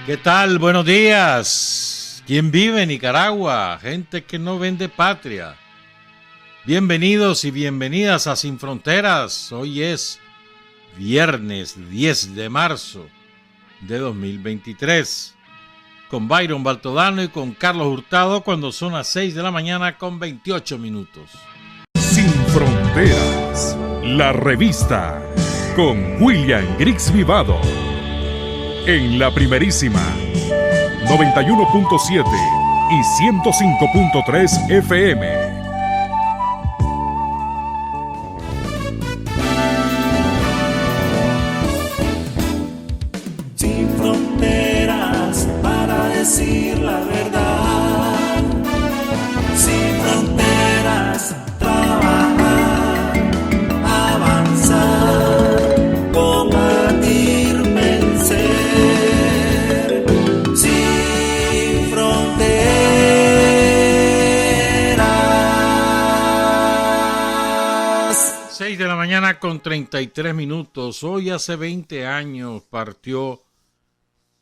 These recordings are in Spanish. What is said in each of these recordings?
¿Qué tal? Buenos días. ¿Quién vive en Nicaragua? Gente que no vende patria. Bienvenidos y bienvenidas a Sin Fronteras. Hoy es viernes 10 de marzo de 2023. Con Byron Baltodano y con Carlos Hurtado cuando son las 6 de la mañana con 28 minutos. Sin Fronteras, la revista con William Griggs Vivado. En la primerísima 91.7 y 105.3 FM. Sin fronteras para decir la verdad. Sin fronteras, trabajar, avanzar, combatir, vencer. Sin fronteras. 6 de la mañana con 33 minutos. Hoy hace 20 años partió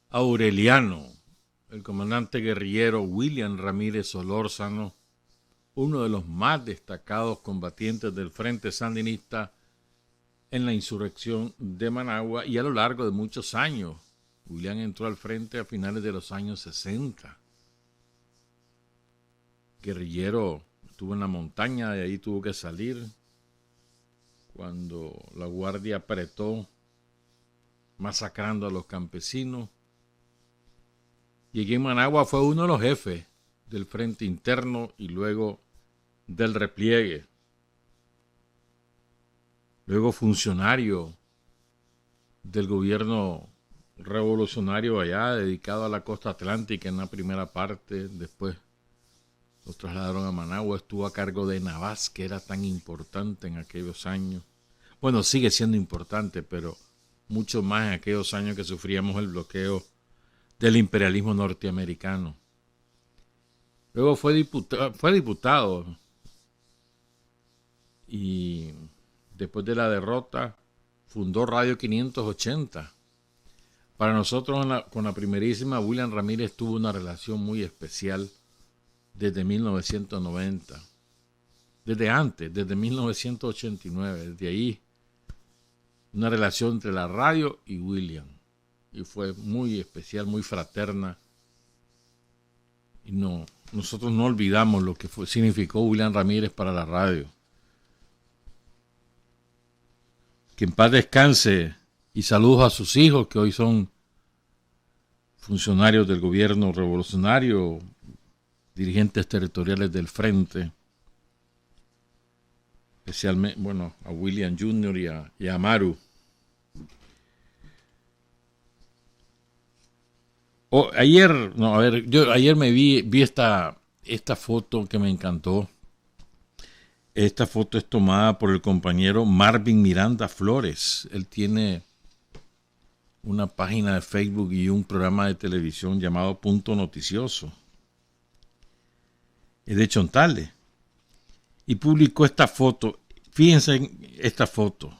Aureliano, el comandante guerrillero William Ramírez Solórzano, uno de los más destacados combatientes del Frente Sandinista en la insurrección de Managua y a lo largo de muchos años. William entró al frente a finales de los años 60. Guerrillero estuvo en la montaña, de ahí tuvo que salir cuando la guardia apretó, masacrando a los campesinos. Y aquí en Managua fue uno de los jefes del frente interno y luego del repliegue. Luego funcionario del gobierno revolucionario allá, dedicado a la costa atlántica en la primera parte. Después lo trasladaron a Managua, estuvo a cargo de Navas, que era tan importante en aquellos años. Bueno, sigue siendo importante, pero mucho más en aquellos años que sufríamos el bloqueo del imperialismo norteamericano. Luego fue diputado y después de la derrota fundó Radio 580. Para nosotros con la primerísima, William Ramírez tuvo una relación muy especial desde 1990. Desde antes, desde 1989. Desde ahí, una relación entre la radio y William. Y fue muy especial, muy fraterna. Y nosotros no olvidamos lo que significó William Ramírez para la radio. Que en paz descanse y saludos a sus hijos que hoy son funcionarios del gobierno revolucionario, dirigentes territoriales del frente. Especialmente, a William Jr. y a Maru. Ayer me vi esta foto que me encantó. Esta foto es tomada por el compañero Marvin Miranda Flores. Él tiene una página de Facebook y un programa de televisión llamado Punto Noticioso. Es de Chontales. Y publicó esta foto. Fíjense en esta foto.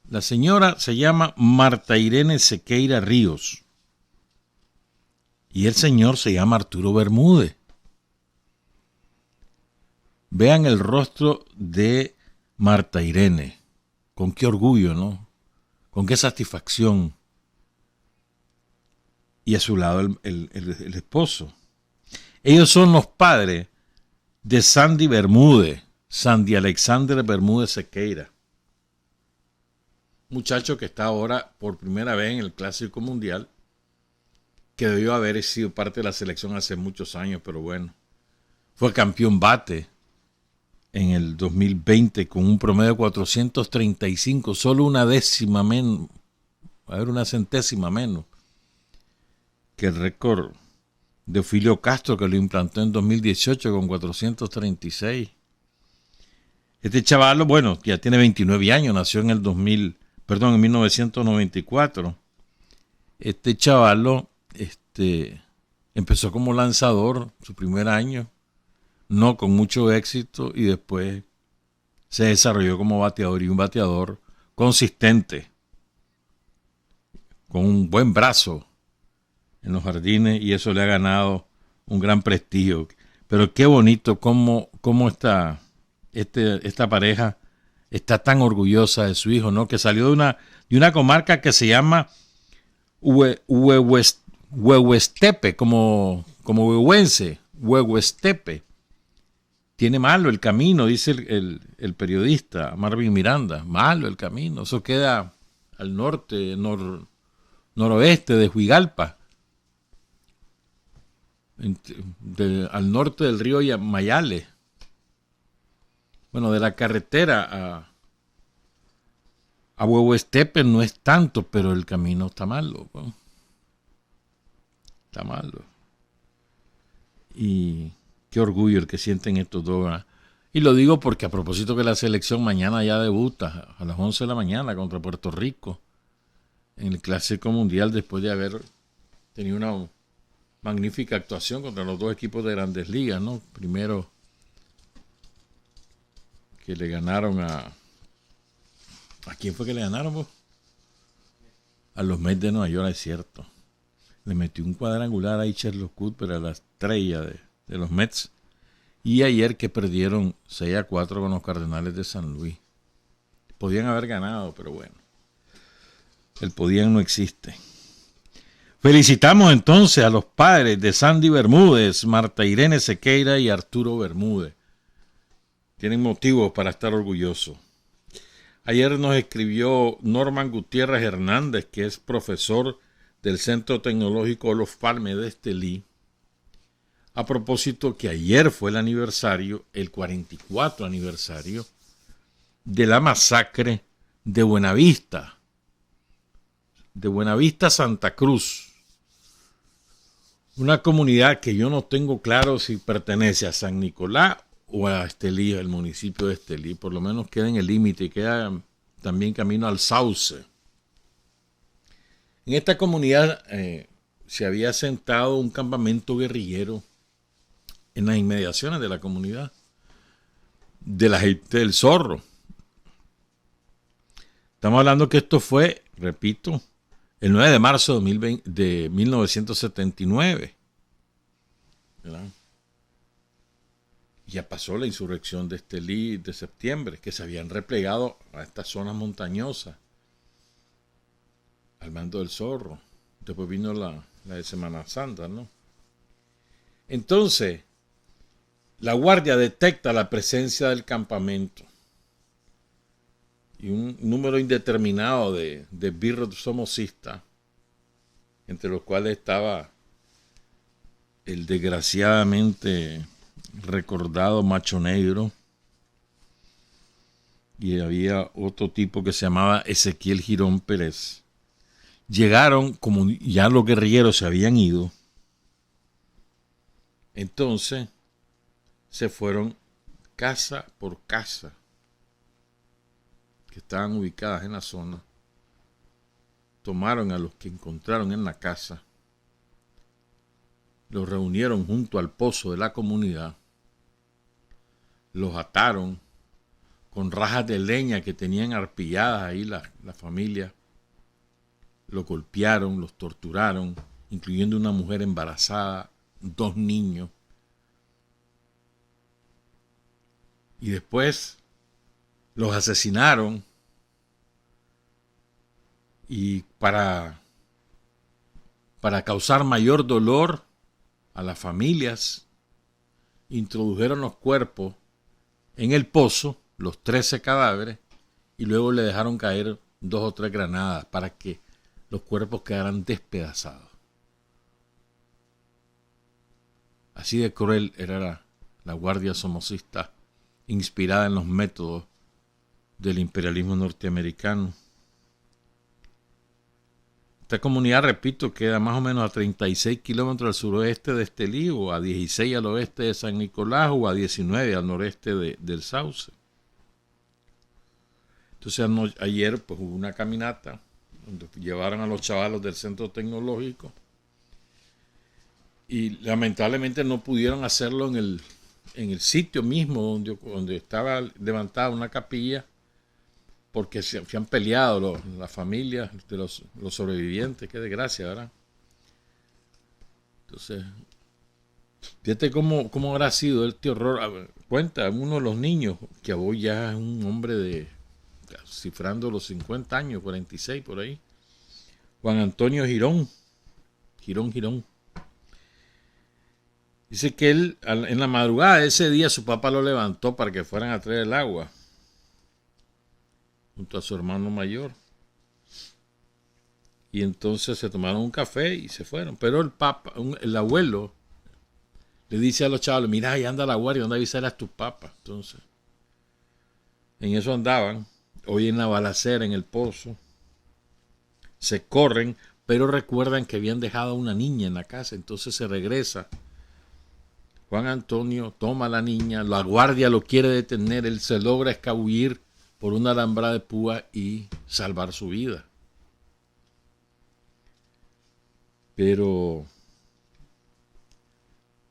La señora se llama Marta Irene Sequeira Ríos. Y el señor se llama Arturo Bermúdez. Vean el rostro de Marta Irene. Con qué orgullo, ¿no? Con qué satisfacción. Y a su lado el esposo. Ellos son los padres de Sandy Bermúdez, Sandy Alexander Bermúdez Sequeira. Muchacho que está ahora por primera vez en el Clásico Mundial, que debió haber sido parte de la selección hace muchos años, pero bueno. Fue campeón bate en el 2020 con un promedio de 435, solo una décima menos, una centésima menos que el récord de Ofelio Castro, que lo implantó en 2018 con 436. Este chaval, ya tiene 29 años, nació en en 1994. Este chaval empezó como lanzador su primer año, no con mucho éxito, y después se desarrolló como bateador, y un bateador consistente, con un buen brazo en los jardines y eso le ha ganado un gran prestigio. Pero qué bonito cómo esta pareja está tan orgullosa de su hijo, ¿no? Que salió de una comarca que se llama Huehuestepe, como huehuense, Huehuestepe. Tiene malo el camino, dice el periodista Marvin Miranda. Malo el camino. Eso queda al norte, noroeste de Huigalpa. Al norte del río Mayale. Bueno, de la carretera a Huehuestepe no es tanto, pero el camino está malo. ¿No? Está malo. Y qué orgullo el que sienten estos dos. ¿Verdad? Y lo digo porque a propósito que la selección mañana ya debuta a las 11 de la mañana contra Puerto Rico en el Clásico Mundial después de haber tenido una magnífica actuación contra los dos equipos de Grandes Ligas, ¿no? Primero que le ganaron ¿a quién fue que le ganaron, vos? A los Mets de Nueva York, es cierto. Le metió un cuadrangular ahí Sherlock Cooper a la estrella de los Mets. Y ayer que perdieron 6-4 con los Cardenales de San Luis. Podían haber ganado, pero bueno. El podían no existe. Felicitamos entonces a los padres de Sandy Bermúdez, Marta Irene Sequeira y Arturo Bermúdez. Tienen motivos para estar orgullosos. Ayer nos escribió Norman Gutiérrez Hernández, que es profesor del Centro Tecnológico Olof Palme de Estelí, a propósito que ayer fue el aniversario, el 44 aniversario, de la masacre de Buenavista Santa Cruz, una comunidad que yo no tengo claro si pertenece a San Nicolás o a Estelí, el municipio de Estelí, por lo menos queda en el límite y queda también camino al Sauce. En esta comunidad se había asentado un campamento guerrillero en las inmediaciones de la comunidad, de la gente del Zorro. Estamos hablando que esto fue, repito, el 9 de marzo de 1979. ¿Verdad? Ya pasó la insurrección de Estelí de septiembre, que se habían replegado a estas zonas montañosas, al mando del Zorro. Después vino la de Semana Santa, ¿no? Entonces, la guardia detecta la presencia del campamento y un número indeterminado de birros somocistas, entre los cuales estaba el desgraciadamente recordado Macho Negro, y había otro tipo que se llamaba Ezequiel Girón Pérez. Llegaron, como ya los guerrilleros se habían ido, entonces se fueron casa por casa que estaban ubicadas en la zona, tomaron a los que encontraron en la casa, los reunieron junto al pozo de la comunidad, los ataron con rajas de leña que tenían arpilladas ahí la familia, los golpearon, los torturaron, incluyendo una mujer embarazada, 2 niños. Y después los asesinaron y para causar mayor dolor a las familias, introdujeron los cuerpos en el pozo, los 13 cadáveres, y luego le dejaron caer 2 o 3 granadas para que los cuerpos quedaran despedazados. Así de cruel era la guardia somocista, inspirada en los métodos del imperialismo norteamericano. Esta comunidad, repito, queda más o menos a 36 kilómetros al suroeste de Estelí, o a 16 al oeste de San Nicolás, o a 19 al noreste del Sauce. Entonces ayer pues, hubo una caminata donde llevaron a los chavalos del centro tecnológico y lamentablemente no pudieron hacerlo en el sitio mismo donde estaba levantada una capilla, porque se han peleado las familias de los sobrevivientes. Qué desgracia, ¿verdad? Entonces, fíjate cómo habrá sido el tío horror. A ver, cuenta uno de los niños, que hoy ya es un hombre de, cifrando los 50 años, 46 por ahí. Juan Antonio Girón. Girón. Dice que él, en la madrugada de ese día, su papá lo levantó para que fueran a traer el agua, junto a su hermano mayor. Y entonces se tomaron un café y se fueron. Pero el abuelo le dice a los chavales, mira, ahí anda la guardia, anda a avisar a tus papas. Entonces, en eso andaban, oyen la balacera en el pozo, se corren, pero recuerdan que habían dejado a una niña en la casa, entonces se regresa. Juan Antonio toma a la niña, la guardia lo quiere detener, él se logra escabullir por una alambrada de púa y salvar su vida. Pero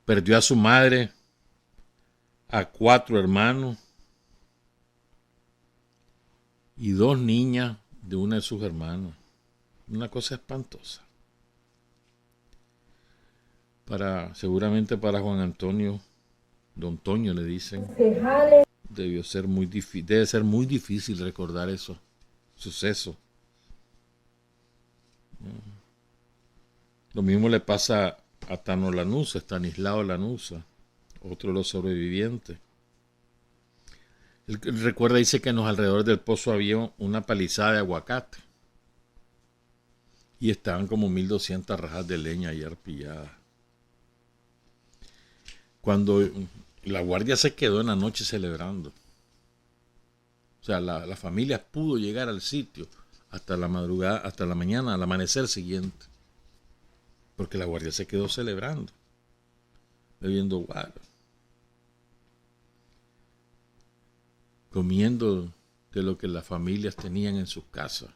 perdió a su madre, a 4 hermanos y 2 niñas de una de sus hermanas. Una cosa espantosa. Seguramente para Juan Antonio, Don Toño le dicen, debe ser muy difícil recordar esos sucesos. Lo mismo le pasa a Tano Lanuza, Estanislao Lanuza, otro de los sobrevivientes. Él recuerda, dice que en los alrededores del pozo había una palizada de aguacate y estaban como 1200 rajas de leña ahí arpilladas. Cuando la guardia se quedó en la noche celebrando, o sea, la familia pudo llegar al sitio hasta la madrugada, hasta la mañana, al amanecer siguiente, porque la guardia se quedó celebrando, bebiendo guaro, comiendo de lo que las familias tenían en sus casas.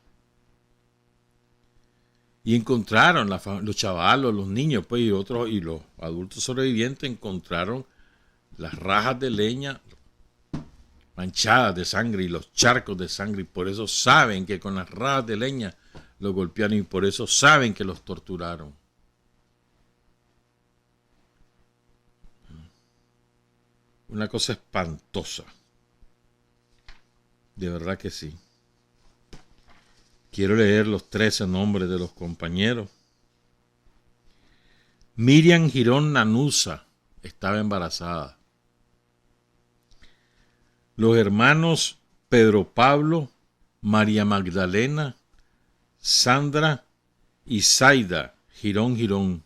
Y encontraron, los chavalos, los niños, pues, y los adultos sobrevivientes encontraron las rajas de leña manchadas de sangre y los charcos de sangre. Y por eso saben que con las rajas de leña los golpearon y por eso saben que los torturaron. Una cosa espantosa. De verdad que sí. Quiero leer los 13 nombres de los compañeros. Miriam Girón Lanuza estaba embarazada. Los hermanos Pedro Pablo, María Magdalena, Sandra y Zaida Girón.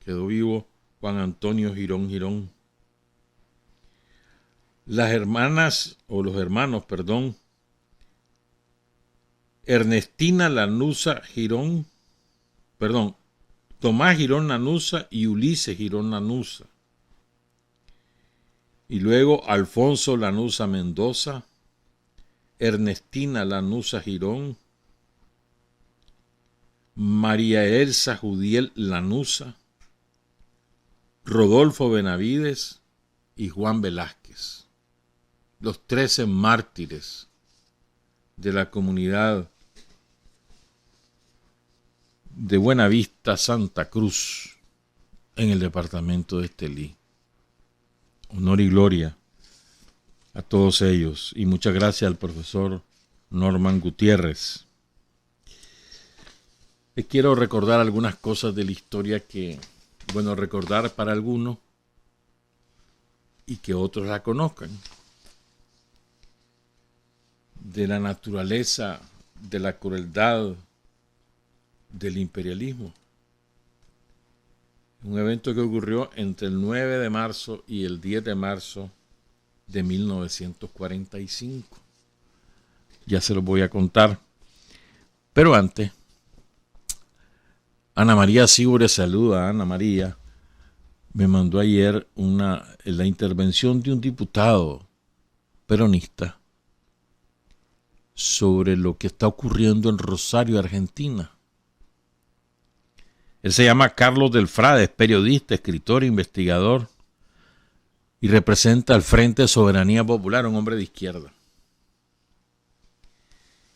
Quedó vivo Juan Antonio Girón. Las hermanas, o los hermanos, perdón, Ernestina Lanuza Girón, Tomás Girón Lanuza y Ulises Girón Lanuza. Y luego Alfonso Lanuza Mendoza, Ernestina Lanuza Girón, María Elsa Judiel Lanuza, Rodolfo Benavides y Juan Velázquez. Los 13 mártires de la comunidad de Buenavista, Santa Cruz, en el departamento de Estelí. Honor y gloria a todos ellos. Y muchas gracias al profesor Norman Gutiérrez. Les quiero recordar algunas cosas de la historia que, bueno, recordar para algunos y que otros la conozcan. De la naturaleza, de la crueldad, del imperialismo. Un evento que ocurrió entre el 9 de marzo y el 10 de marzo de 1945. Ya se los voy a contar. Pero antes, Ana María Sibure, saluda a Ana María. Me mandó ayer la intervención de un diputado peronista sobre lo que está ocurriendo en Rosario, Argentina. Él se llama Carlos Delfrade, es periodista, escritor, investigador y representa al Frente de Soberanía Popular, un hombre de izquierda.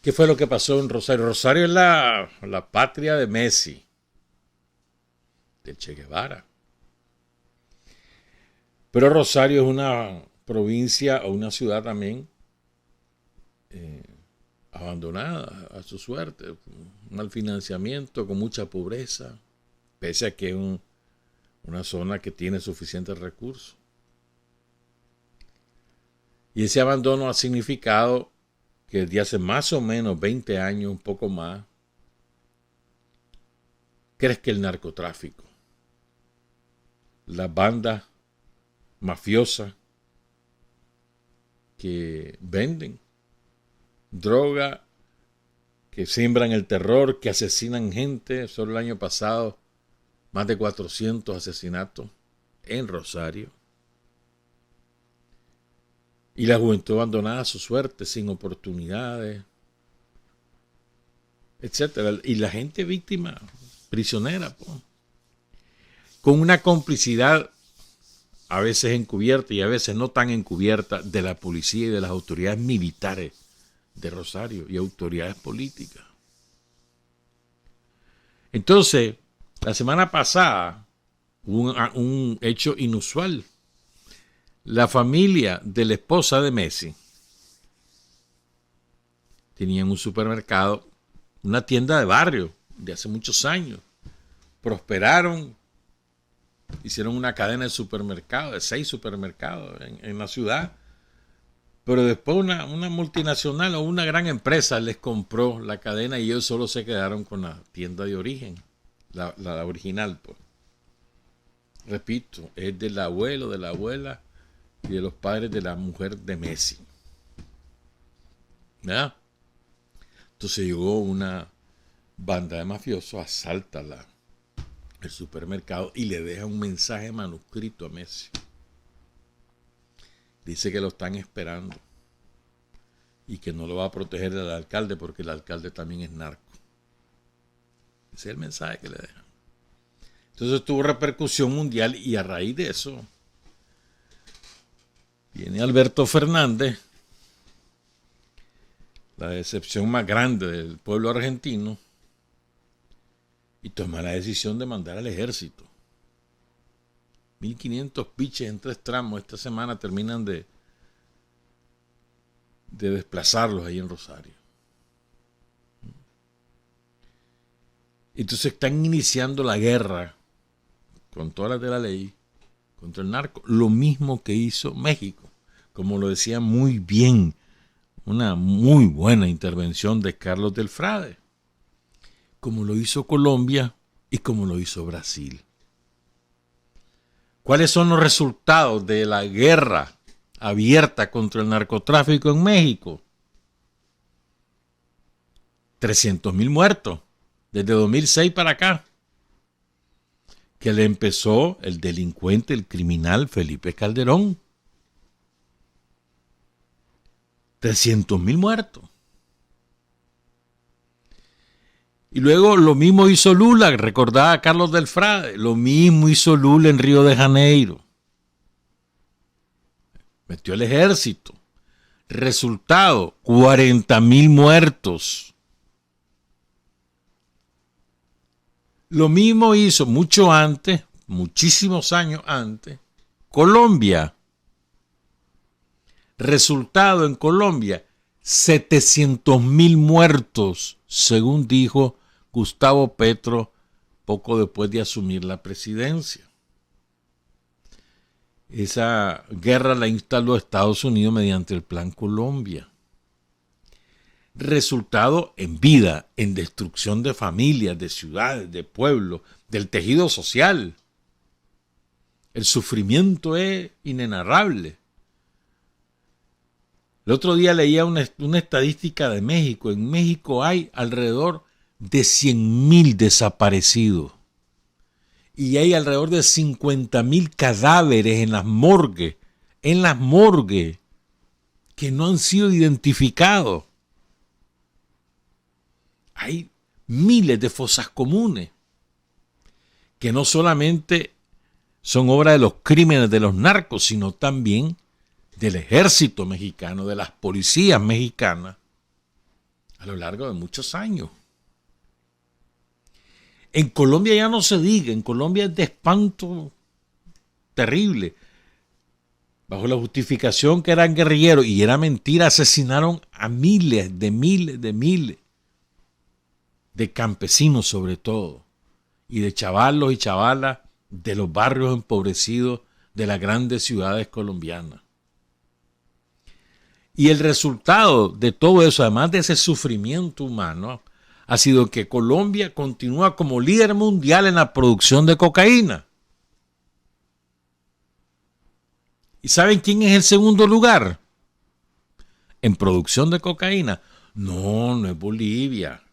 ¿Qué fue lo que pasó en Rosario? Rosario es la patria de Messi. del Che Guevara. Pero Rosario es una provincia o una ciudad también abandonada a su suerte, mal financiamiento, con mucha pobreza, pese a que es una zona que tiene suficientes recursos. Y ese abandono ha significado que desde hace más o menos 20 años, un poco más, crezca el narcotráfico. Las bandas mafiosas que venden droga, que siembran el terror, que asesinan gente. Solo el año pasado, más de 400 asesinatos en Rosario. Y la juventud abandonada a su suerte, sin oportunidades, etc. Y la gente víctima, prisionera, con una complicidad a veces encubierta y a veces no tan encubierta de la policía y de las autoridades militares de Rosario y autoridades políticas. Entonces, la semana pasada hubo un hecho inusual. La familia de la esposa de Messi tenían un supermercado, una tienda de barrio de hace muchos años. Prosperaron, hicieron una cadena de supermercados, de 6 supermercados en la ciudad. Pero después una multinacional o una gran empresa les compró la cadena y ellos solo se quedaron con la tienda de origen, la original, pues. Repito, es del abuelo, de la abuela y de los padres de la mujer de Messi. ¿Verdad? Entonces llegó una banda de mafiosos, asalta el supermercado y le deja un mensaje manuscrito a Messi. Dice que lo están esperando y que no lo va a proteger el alcalde porque el alcalde también es narco. Ese es el mensaje que le dejan. Entonces tuvo repercusión mundial y a raíz de eso viene Alberto Fernández, la decepción más grande del pueblo argentino, y toma la decisión de mandar al ejército. 1.500 piches en 3 tramos. Esta semana terminan de desplazarlos ahí en Rosario. Entonces están iniciando la guerra con todas las de la ley contra el narco. Lo mismo que hizo México. Como lo decía muy bien, una muy buena intervención de Carlos del Frade. Como lo hizo Colombia y como lo hizo Brasil. ¿Cuáles son los resultados de la guerra abierta contra el narcotráfico en México? 300,000 muertos desde 2006 para acá. Que le empezó el delincuente, el criminal Felipe Calderón. 300,000 muertos. Y luego lo mismo hizo Lula, recordaba a Carlos del Frade, lo mismo hizo Lula en Río de Janeiro. Metió el ejército. Resultado, 40,000 muertos. Lo mismo hizo mucho antes, muchísimos años antes, Colombia. Resultado en Colombia, 700,000 muertos, según dijo Gustavo Petro poco después de asumir la presidencia. Esa guerra la instaló Estados Unidos mediante el Plan Colombia. Resultado en vida, en destrucción de familias, de ciudades, de pueblos, del tejido social. El sufrimiento es inenarrable. El otro día leía una estadística de México. En México hay alrededor de 100,000 desaparecidos. Y hay alrededor de 50,000 cadáveres en las morgues. Que no han sido identificados. Hay miles de fosas comunes que no solamente son obra de los crímenes de los narcos, sino también del ejército mexicano, de las policías mexicanas, a lo largo de muchos años. En Colombia ya no se diga, en Colombia es de espanto terrible. Bajo la justificación que eran guerrilleros, y era mentira, asesinaron a miles de campesinos sobre todo, y de chavalos y chavalas de los barrios empobrecidos de las grandes ciudades colombianas. Y el resultado de todo eso, además de ese sufrimiento humano, ha sido que Colombia continúa como líder mundial en la producción de cocaína. ¿Y saben quién es el segundo lugar en producción de cocaína? No es Bolivia.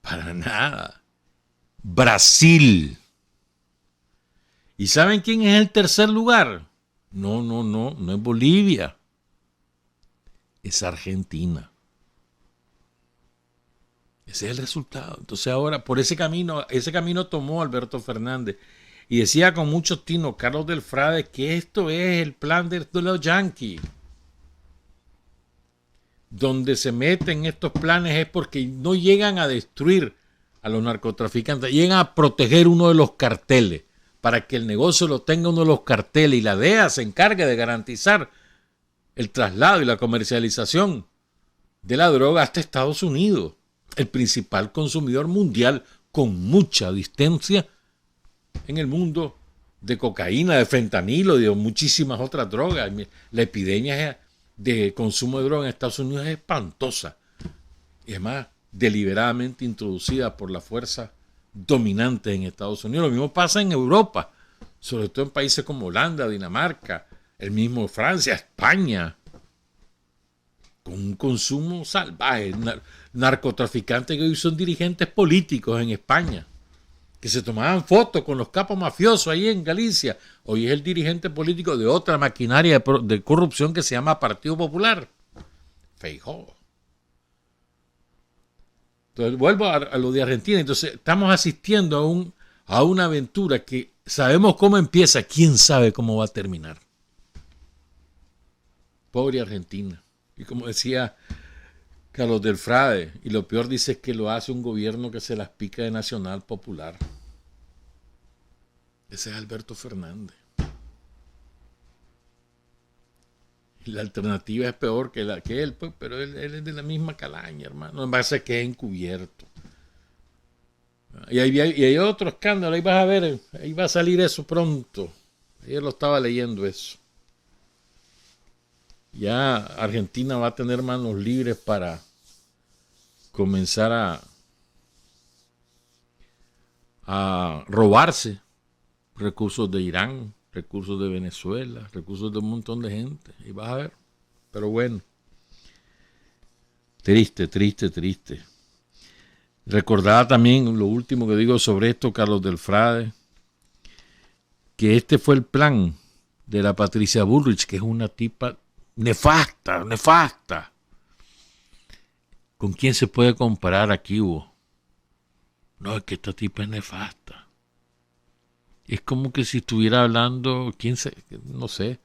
Para nada. Brasil. ¿Y saben quién es el tercer lugar? No es Bolivia. Es Argentina. Ese es el resultado. Entonces ahora, por ese camino tomó Alberto Fernández. Y decía con mucho tino Carlos Delfrade que esto es el plan de los yanquis. Donde se meten estos planes es porque no llegan a destruir a los narcotraficantes, llegan a proteger uno de los carteles, para que el negocio lo tenga uno de los carteles y la DEA se encargue de garantizar el traslado y la comercialización de la droga hasta Estados Unidos, el principal consumidor mundial con mucha distancia en el mundo de cocaína, de fentanilo, de muchísimas otras drogas. La epidemia de consumo de droga en Estados Unidos es espantosa. Y además, deliberadamente introducida por la fuerza dominante en Estados Unidos. Lo mismo pasa en Europa, sobre todo en países como Holanda, Dinamarca, el mismo Francia, España, con un consumo salvaje. Narcotraficantes que hoy son dirigentes políticos en España, que se tomaban fotos con los capos mafiosos ahí en Galicia. Hoy es el dirigente político de otra maquinaria de corrupción que se llama Partido Popular. Feijóo. Entonces, vuelvo a lo de Argentina. Entonces, estamos asistiendo a una aventura que sabemos cómo empieza, quién sabe cómo va a terminar. Pobre Argentina. Y como decía Carlos Delfrade, y lo peor dice es que lo hace un gobierno que se las pica de Nacional Popular. Ese es Alberto Fernández. Y la alternativa es peor que él, pues, pero él es de la misma calaña, hermano. En base a que es encubierto. Y hay otro escándalo, ahí vas a ver, ahí va a salir eso pronto. Ayer lo estaba leyendo eso. Ya Argentina va a tener manos libres para comenzar a robarse recursos de Irán, recursos de Venezuela, recursos de un montón de gente. Y vas a ver. Pero bueno. Triste. Recordaba también lo último que digo sobre esto, Carlos Delfrade, que este fue el plan de la Patricia Bullrich, que es una tipa nefasta. ¿Con quién se puede comparar aquí, Hugo? No, es que esta tipa es nefasta. Es como que si estuviera hablando, no sé.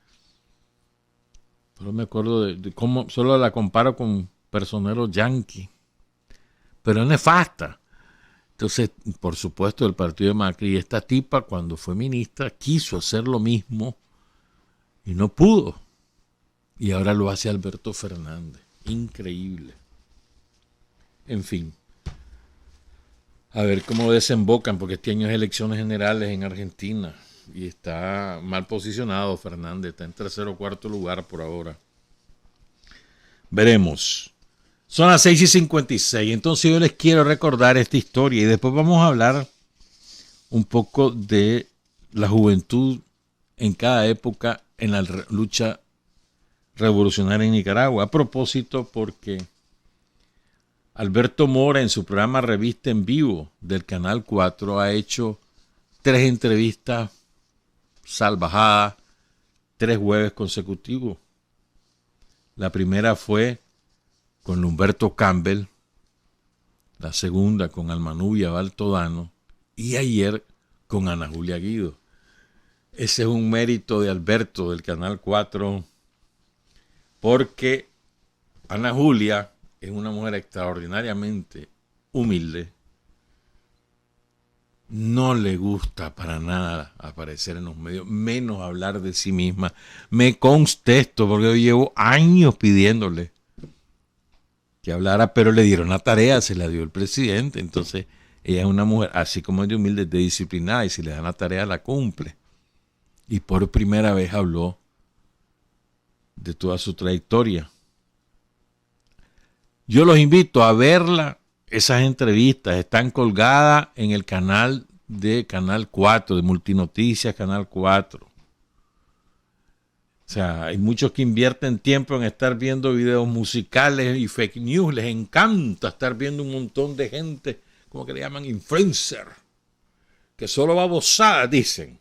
Solo me acuerdo de cómo, solo la comparo con personeros yanquis. Pero es nefasta. Entonces, por supuesto, el partido de Macri, y esta tipa, cuando fue ministra, quiso hacer lo mismo y no pudo. Y ahora lo hace Alberto Fernández. Increíble. En fin. A ver cómo desembocan, porque este año es elecciones generales en Argentina. Y está mal posicionado Fernández. Está en tercer o cuarto lugar por ahora. Veremos. Son las 6:56. Entonces yo les quiero recordar esta historia. Y después vamos a hablar un poco de la juventud en cada época en la lucha revolucionaria en Nicaragua. A propósito, porque Alberto Mora en su programa Revista en Vivo del Canal 4 ha hecho 3 entrevistas salvajadas, 3 jueves consecutivos. La primera fue con Humberto Campbell, la segunda con Almanubia Baltodano y ayer con Ana Julia Guido. Ese es un mérito de Alberto del Canal 4, porque Ana Julia es una mujer extraordinariamente humilde, no le gusta para nada aparecer en los medios, menos hablar de sí misma. Me consta esto porque yo llevo años pidiéndole que hablara, pero le dieron la tarea, se la dio el presidente. Entonces ella es una mujer, así como es de humilde, de disciplinada, y si le dan la tarea la cumple. Y por primera vez habló de toda su trayectoria. Yo los invito a verla. Esas entrevistas están colgadas en el canal de Canal 4, de Multinoticias, Canal 4. O sea, hay muchos que invierten tiempo en estar viendo videos musicales y fake news. Les encanta estar viendo un montón de gente, como que le llaman influencer, que solo babosadas dicen.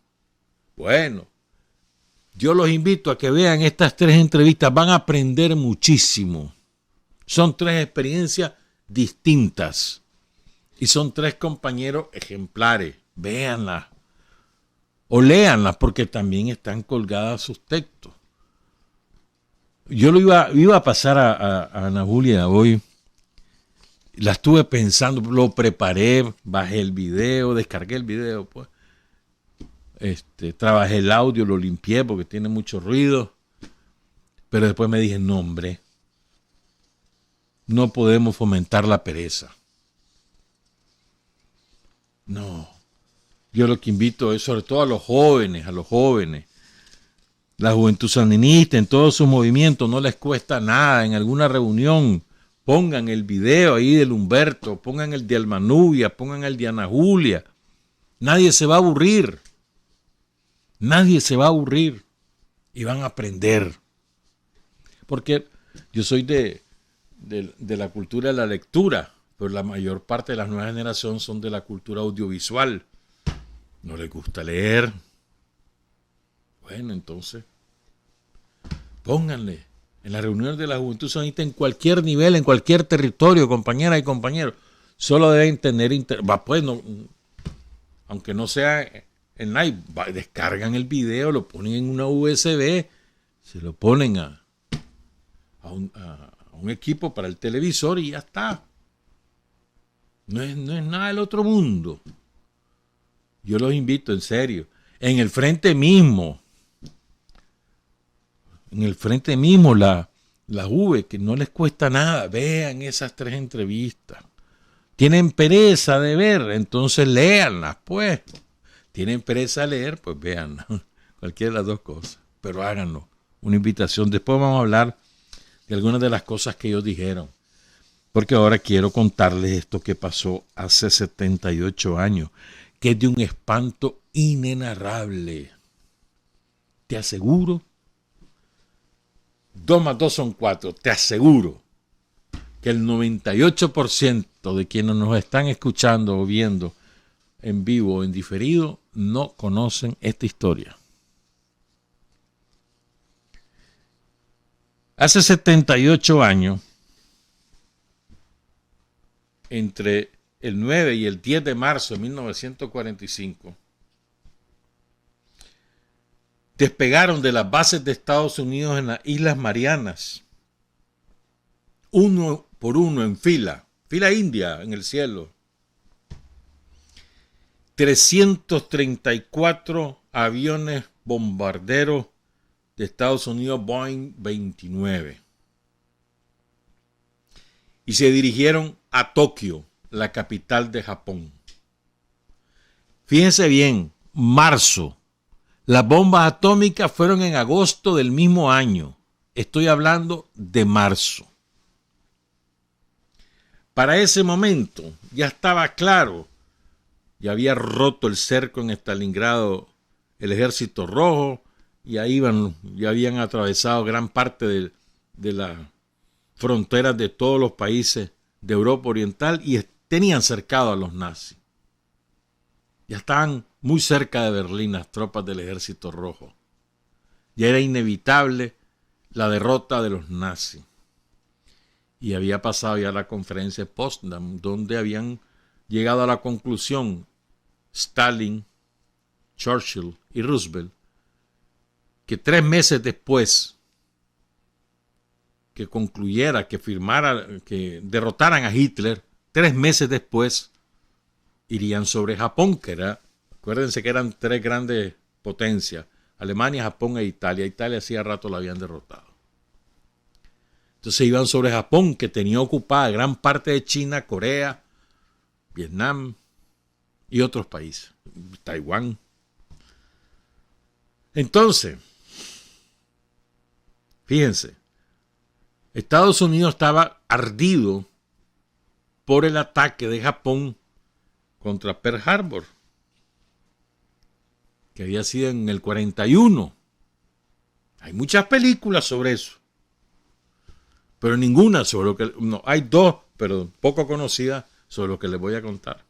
Bueno, yo los invito a que vean estas 3 entrevistas. Van a aprender muchísimo. Son 3 experiencias distintas y son 3 compañeros ejemplares. Véanlas o léanlas porque también están colgadas sus textos. Yo lo iba a pasar a Ana Julia hoy. La estuve pensando, lo preparé, bajé el video, descargué el video, pues. Trabajé el audio, lo limpié porque tiene mucho ruido. Pero después me dije, no, hombre, no podemos fomentar la pereza. No. Yo lo que invito es sobre todo a los jóvenes. La juventud sandinista en todos sus movimientos, no les cuesta nada. En alguna reunión pongan el video ahí del Humberto, pongan el de Almanubia, pongan el de Ana Julia. Nadie se va a aburrir. Y van a aprender. Porque yo soy de la cultura de la lectura, pero la mayor parte de la nueva generación son de la cultura audiovisual. No les gusta leer. Bueno, entonces, pónganle en las reuniones de la juventud sanita en cualquier nivel, en cualquier territorio, compañeras y compañeros. Solo deben tener pues no, aunque no sea en live, descargan el video, lo ponen en una USB, se lo ponen a un equipo para el televisor y ya está. No es nada del otro mundo. Yo los invito, en serio. En el frente mismo, la V, que no les cuesta nada. Vean esas 3 entrevistas. Tienen pereza de ver, entonces léanlas, pues. Tienen pereza de leer, pues véanlas. Cualquiera de las 2 cosas. Pero háganlo. Una invitación. Después vamos a hablar de algunas de las cosas que ellos dijeron. Porque ahora quiero contarles esto que pasó hace 78 años, que es de un espanto inenarrable. Te aseguro, 2 más 2 son 4, te aseguro que el 98% de quienes nos están escuchando o viendo en vivo o en diferido no conocen esta historia. Hace 78 años, entre el 9 y el 10 de marzo de 1945, despegaron de las bases de Estados Unidos en las Islas Marianas, uno por uno en fila india en el cielo, 334 aviones bombarderos de Estados Unidos Boeing 29. Y se dirigieron a Tokio, la capital de Japón. Fíjense bien, marzo. Las bombas atómicas fueron en agosto del mismo año. Estoy hablando de marzo. Para ese momento ya estaba claro, ya había roto el cerco en Stalingrado el Ejército Rojo, y ahí ya habían atravesado gran parte de las fronteras de todos los países de Europa Oriental y tenían cercado a los nazis. Ya estaban muy cerca de Berlín las tropas del Ejército Rojo. Ya era inevitable la derrota de los nazis. Y había pasado ya la conferencia de Potsdam, donde habían llegado a la conclusión Stalin, Churchill y Roosevelt, que 3 meses después que concluyera, que firmara, que derrotaran a Hitler, 3 meses después irían sobre Japón, acuérdense que eran 3 grandes potencias, Alemania, Japón e Italia. Italia hacía rato la habían derrotado. Entonces iban sobre Japón, que tenía ocupada gran parte de China, Corea, Vietnam y otros países, Taiwán. Entonces, fíjense, Estados Unidos estaba ardido por el ataque de Japón contra Pearl Harbor, que había sido en el 41. Hay muchas películas sobre eso, pero ninguna sobre lo que... No, hay 2, pero poco conocidas sobre lo que les voy a contar.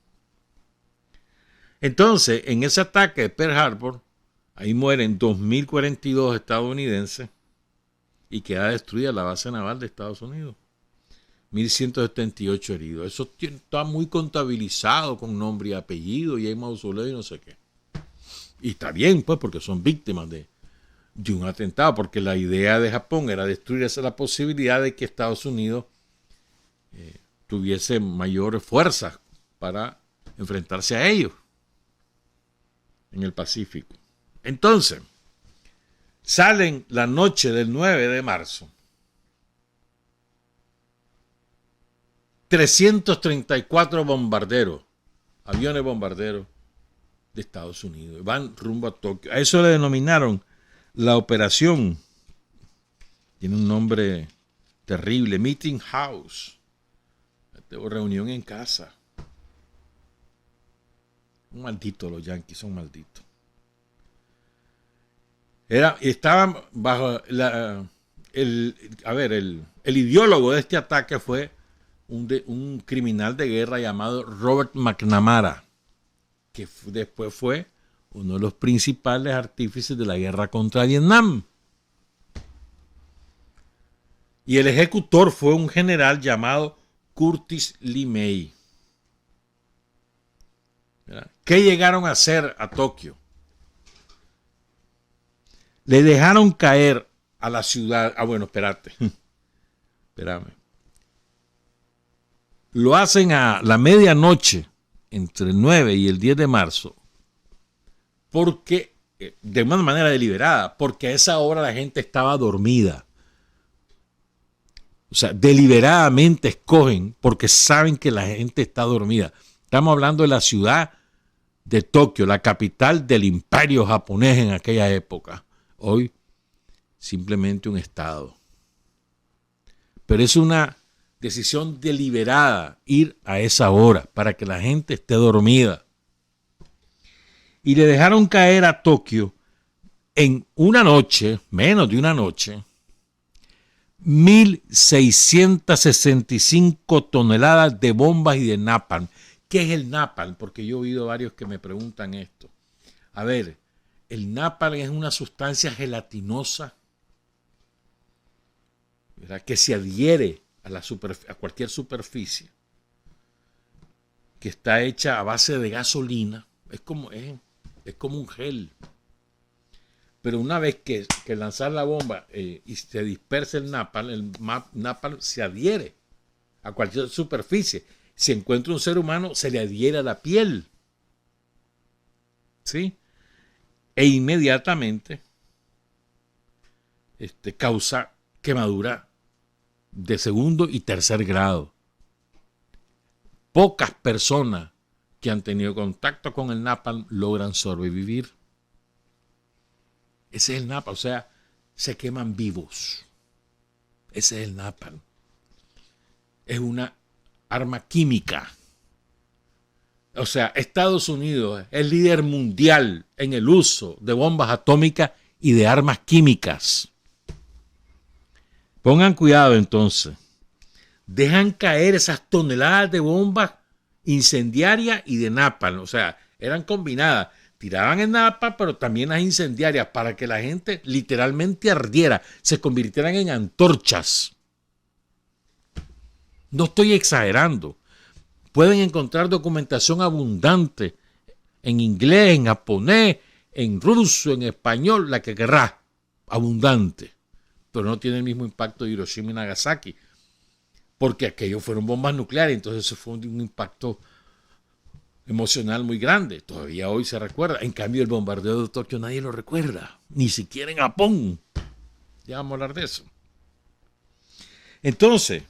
Entonces, en ese ataque de Pearl Harbor, ahí mueren 2.042 estadounidenses y queda destruida la base naval de Estados Unidos. 1.178 heridos. Eso está muy contabilizado con nombre y apellido y hay mausoleo y no sé qué. Y está bien, pues, porque son víctimas de un atentado, porque la idea de Japón era destruir la posibilidad de que Estados Unidos tuviese mayores fuerzas para enfrentarse a ellos en el Pacífico. Entonces, salen la noche del 9 de marzo 334 bombarderos, aviones bombarderos de Estados Unidos. Van rumbo a Tokio. A eso le denominaron la operación. Tiene un nombre terrible. Meeting House. Reunión en casa. Un maldito, los yanquis son malditos. Estaban bajo el ideólogo de este ataque fue un criminal de guerra llamado Robert McNamara, que después fue uno de los principales artífices de la guerra contra Vietnam. Y el ejecutor fue un general llamado Curtis LeMay. ¿Qué llegaron a hacer a Tokio? Le dejaron caer a la ciudad. Bueno, espérame. Lo hacen a la medianoche, entre el 9 y el 10 de marzo, porque, de una manera deliberada, porque a esa hora la gente estaba dormida. O sea, deliberadamente escogen porque saben que la gente está dormida. Estamos hablando de la ciudad de Tokio, la capital del imperio japonés en aquella época. Hoy, simplemente un estado. Pero es una decisión deliberada ir a esa hora para que la gente esté dormida. Y le dejaron caer a Tokio en una noche, menos de una noche, 1.665 toneladas de bombas y de napalm. ¿Qué es el napalm? Porque yo he oído varios que me preguntan esto. A ver, el napalm es una sustancia gelatinosa, ¿verdad?, que se adhiere a cualquier superficie, que está hecha a base de gasolina. Es como un gel. Pero una vez que lanzar la bomba y se dispersa el napalm se adhiere a cualquier superficie. Si encuentra un ser humano, se le adhiere a la piel. ¿Sí? E inmediatamente causa quemadura de segundo y tercer grado. Pocas personas que han tenido contacto con el napalm logran sobrevivir. Ese es el napalm, o sea, se queman vivos. Ese es el napalm. Es una arma química. O sea, Estados Unidos es líder mundial en el uso de bombas atómicas y de armas químicas. Pongan cuidado entonces. Dejan caer esas toneladas de bombas incendiarias y de napalm. O sea, eran combinadas. Tiraban el napalm, pero también las incendiarias para que la gente literalmente ardiera, se convirtieran en antorchas. No estoy exagerando. Pueden encontrar documentación abundante en inglés, en japonés, en ruso, en español, la que querrá. Abundante. Pero no tiene el mismo impacto de Hiroshima y Nagasaki. Porque aquellos fueron bombas nucleares, entonces eso fue un impacto emocional muy grande. Todavía hoy se recuerda. En cambio, el bombardeo de Tokio nadie lo recuerda. Ni siquiera en Japón. Ya vamos a hablar de eso. Entonces,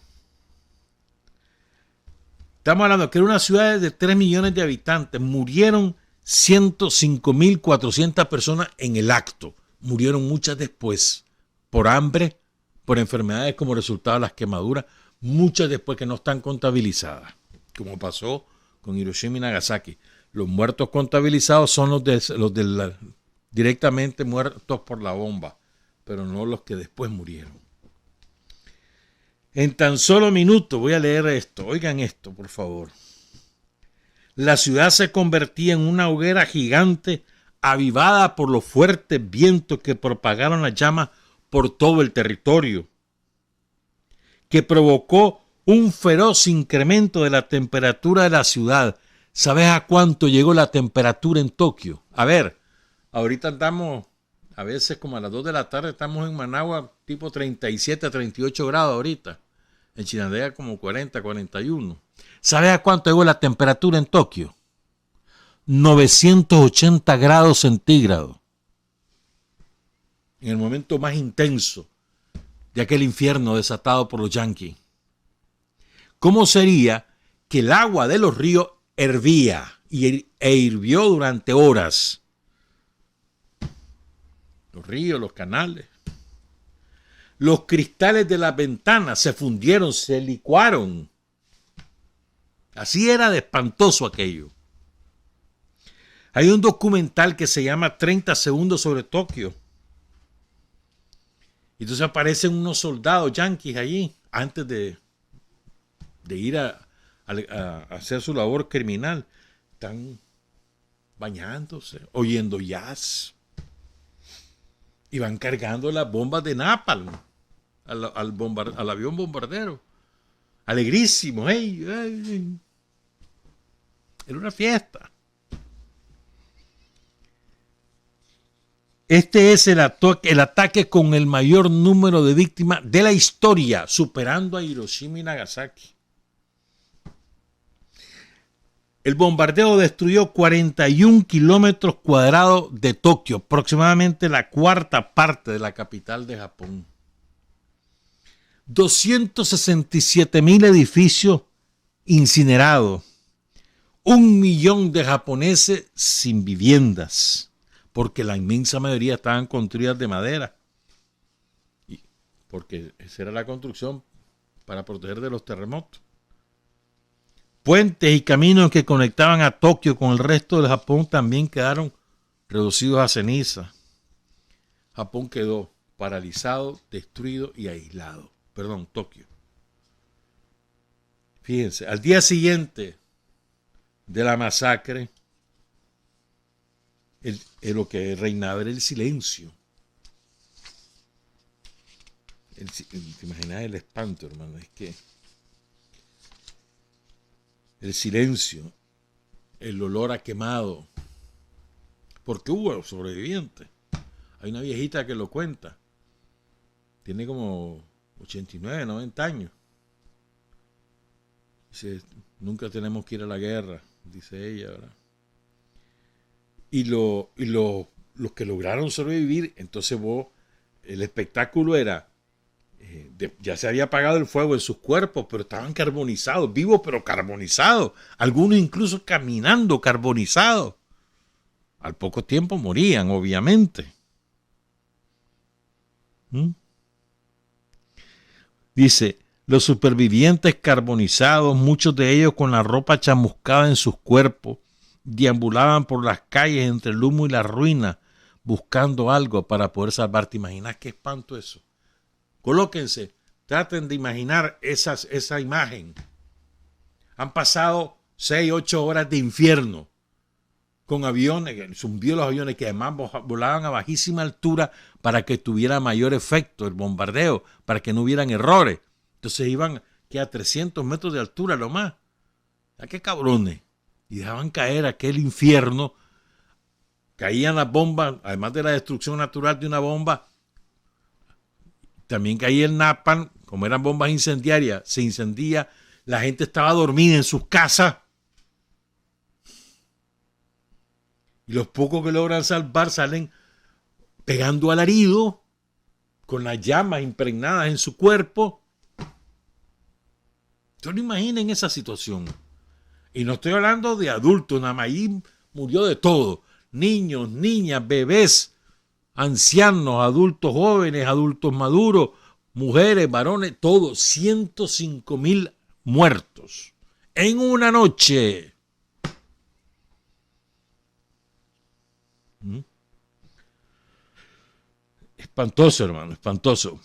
estamos hablando que era una ciudad de 3 millones de habitantes. Murieron 105.400 personas en el acto. Murieron muchas después por hambre, por enfermedades como resultado de las quemaduras, muchas después que no están contabilizadas, como pasó con Hiroshima y Nagasaki. Los muertos contabilizados son los directamente muertos por la bomba, pero no los que después murieron. En tan solo minutos voy a leer esto. Oigan esto, por favor. La ciudad se convertía en una hoguera gigante avivada por los fuertes vientos que propagaron las llamas por todo el territorio, que provocó un feroz incremento de la temperatura de la ciudad. ¿Sabes a cuánto llegó la temperatura en Tokio? A ver, ahorita andamos, a veces como a las 2 de la tarde, estamos en Managua, tipo 37, 38 grados ahorita. En Chinandega como 40, 41. ¿Sabes a cuánto llegó la temperatura en Tokio? 980 grados centígrados. En el momento más intenso de aquel infierno desatado por los yanquis. ¿Cómo sería que el agua de los ríos hervía e hirvió durante horas? Los ríos, los canales. Los cristales de las ventanas se fundieron, se licuaron. Así era de espantoso aquello. Hay un documental que se llama 30 segundos sobre Tokio. Y entonces aparecen unos soldados yanquis allí antes de ir a hacer su labor criminal. Están bañándose, oyendo jazz. Y van cargando las bombas de napalm al avión bombardero. Alegrísimo. ¡Hey! ¡Hey! Era una fiesta. Este es el ataque con el mayor número de víctimas de la historia, superando a Hiroshima y Nagasaki. El bombardeo destruyó 41 kilómetros cuadrados de Tokio, aproximadamente la cuarta parte de la capital de Japón. 267,000 edificios incinerados. 1 millón de japoneses sin viviendas, porque la inmensa mayoría estaban construidas de madera. Porque esa era la construcción para proteger de los terremotos. Puentes y caminos que conectaban a Tokio con el resto del Japón también quedaron reducidos a ceniza. Japón quedó paralizado, destruido y aislado. Perdón, Tokio. Fíjense, al día siguiente de la masacre, lo que reinaba era el silencio. ¿Te imaginas el espanto, hermano? Es que el silencio, el olor a quemado, porque hubo sobrevivientes. Hay una viejita que lo cuenta, tiene como 89, 90 años. Dice, nunca tenemos que ir a la guerra, dice ella, ¿verdad? Y los que lograron sobrevivir, entonces el espectáculo era, ya se había apagado el fuego en sus cuerpos, pero estaban carbonizados, vivos pero carbonizados, algunos incluso caminando carbonizados. Al poco tiempo morían, obviamente. Dice, los supervivientes carbonizados, muchos de ellos con la ropa chamuscada en sus cuerpos, deambulaban por las calles entre el humo y la ruina, buscando algo para poder salvar. ¿Te imaginas qué espanto eso? Colóquense, traten de imaginar esa imagen. Han pasado 6, 8 horas de infierno con aviones, el zumbido de los aviones que además volaban a bajísima altura para que tuviera mayor efecto el bombardeo, para que no hubieran errores. Entonces iban a 300 metros de altura lo más. ¿A qué cabrones? Y dejaban caer aquel infierno. Caían las bombas, además de la destrucción natural de una bomba, también caía el napalm, como eran bombas incendiarias, se incendía, la gente estaba dormida en sus casas. Y los pocos que logran salvar salen pegando alarido, con las llamas impregnadas en su cuerpo. Entonces, no imaginen esa situación. Y no estoy hablando de adultos, nada más ahí murió de todo. Niños, niñas, bebés, ancianos, adultos jóvenes, adultos maduros, mujeres, varones, todo. 105,000 muertos en una noche. Espantoso, hermano, espantoso.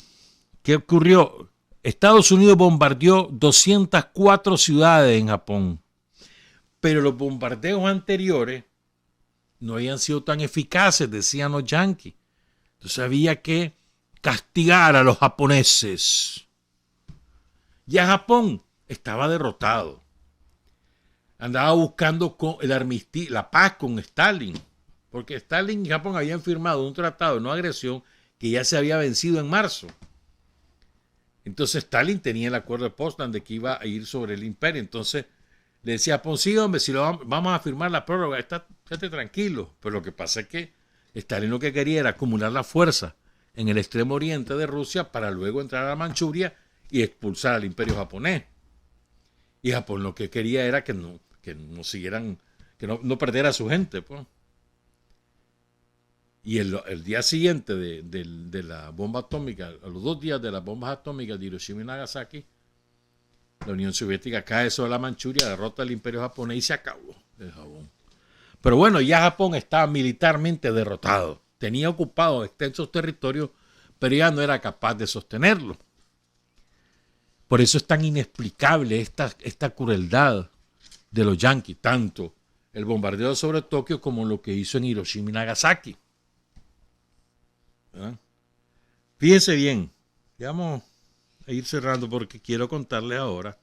¿Qué ocurrió? Estados Unidos bombardeó 204 ciudades en Japón, pero los bombardeos anteriores no habían sido tan eficaces, decían los yanquis. Entonces había que castigar a los japoneses. Ya Japón estaba derrotado. Andaba buscando el armisticio, la paz con Stalin, porque Stalin y Japón habían firmado un tratado de no agresión que ya se había vencido en marzo. Entonces Stalin tenía el acuerdo de Potsdam de que iba a ir sobre el imperio. Entonces le decía a Japón, sí, hombre, si vamos a firmar la prórroga, estate tranquilo. Pero lo que pasa es que Stalin lo que quería era acumular la fuerza en el extremo oriente de Rusia para luego entrar a Manchuria y expulsar al imperio japonés. Y Japón lo que quería era que no siguieran, que no perdiera a su gente, pues. Y el día siguiente de la bomba atómica, a los 2 días de las bombas atómicas de Hiroshima y Nagasaki, la Unión Soviética cae sobre la Manchuria, derrota al imperio japonés y se acabó el Japón. Pero bueno, ya Japón estaba militarmente derrotado. Tenía ocupados extensos territorios, pero ya no era capaz de sostenerlo. Por eso es tan inexplicable esta crueldad de los yanquis, tanto el bombardeo sobre Tokio como lo que hizo en Hiroshima y Nagasaki. ¿Verdad? Fíjense bien, ya vamos a ir cerrando porque quiero contarles ahora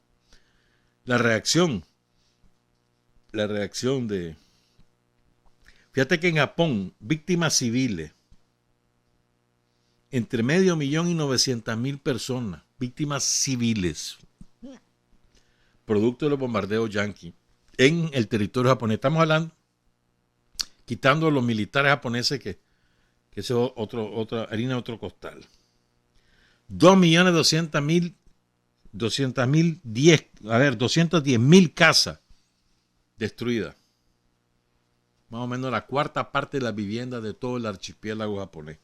la reacción de... Fíjate que en Japón, víctimas civiles, entre 500,000 personas, víctimas civiles, producto de los bombardeos yanquis en el territorio japonés. Estamos hablando, quitando a los militares japoneses, que eso es otra harina, otro costal. 210,000 casas destruidas. Más o menos la cuarta parte de las viviendas de todo el archipiélago japonés.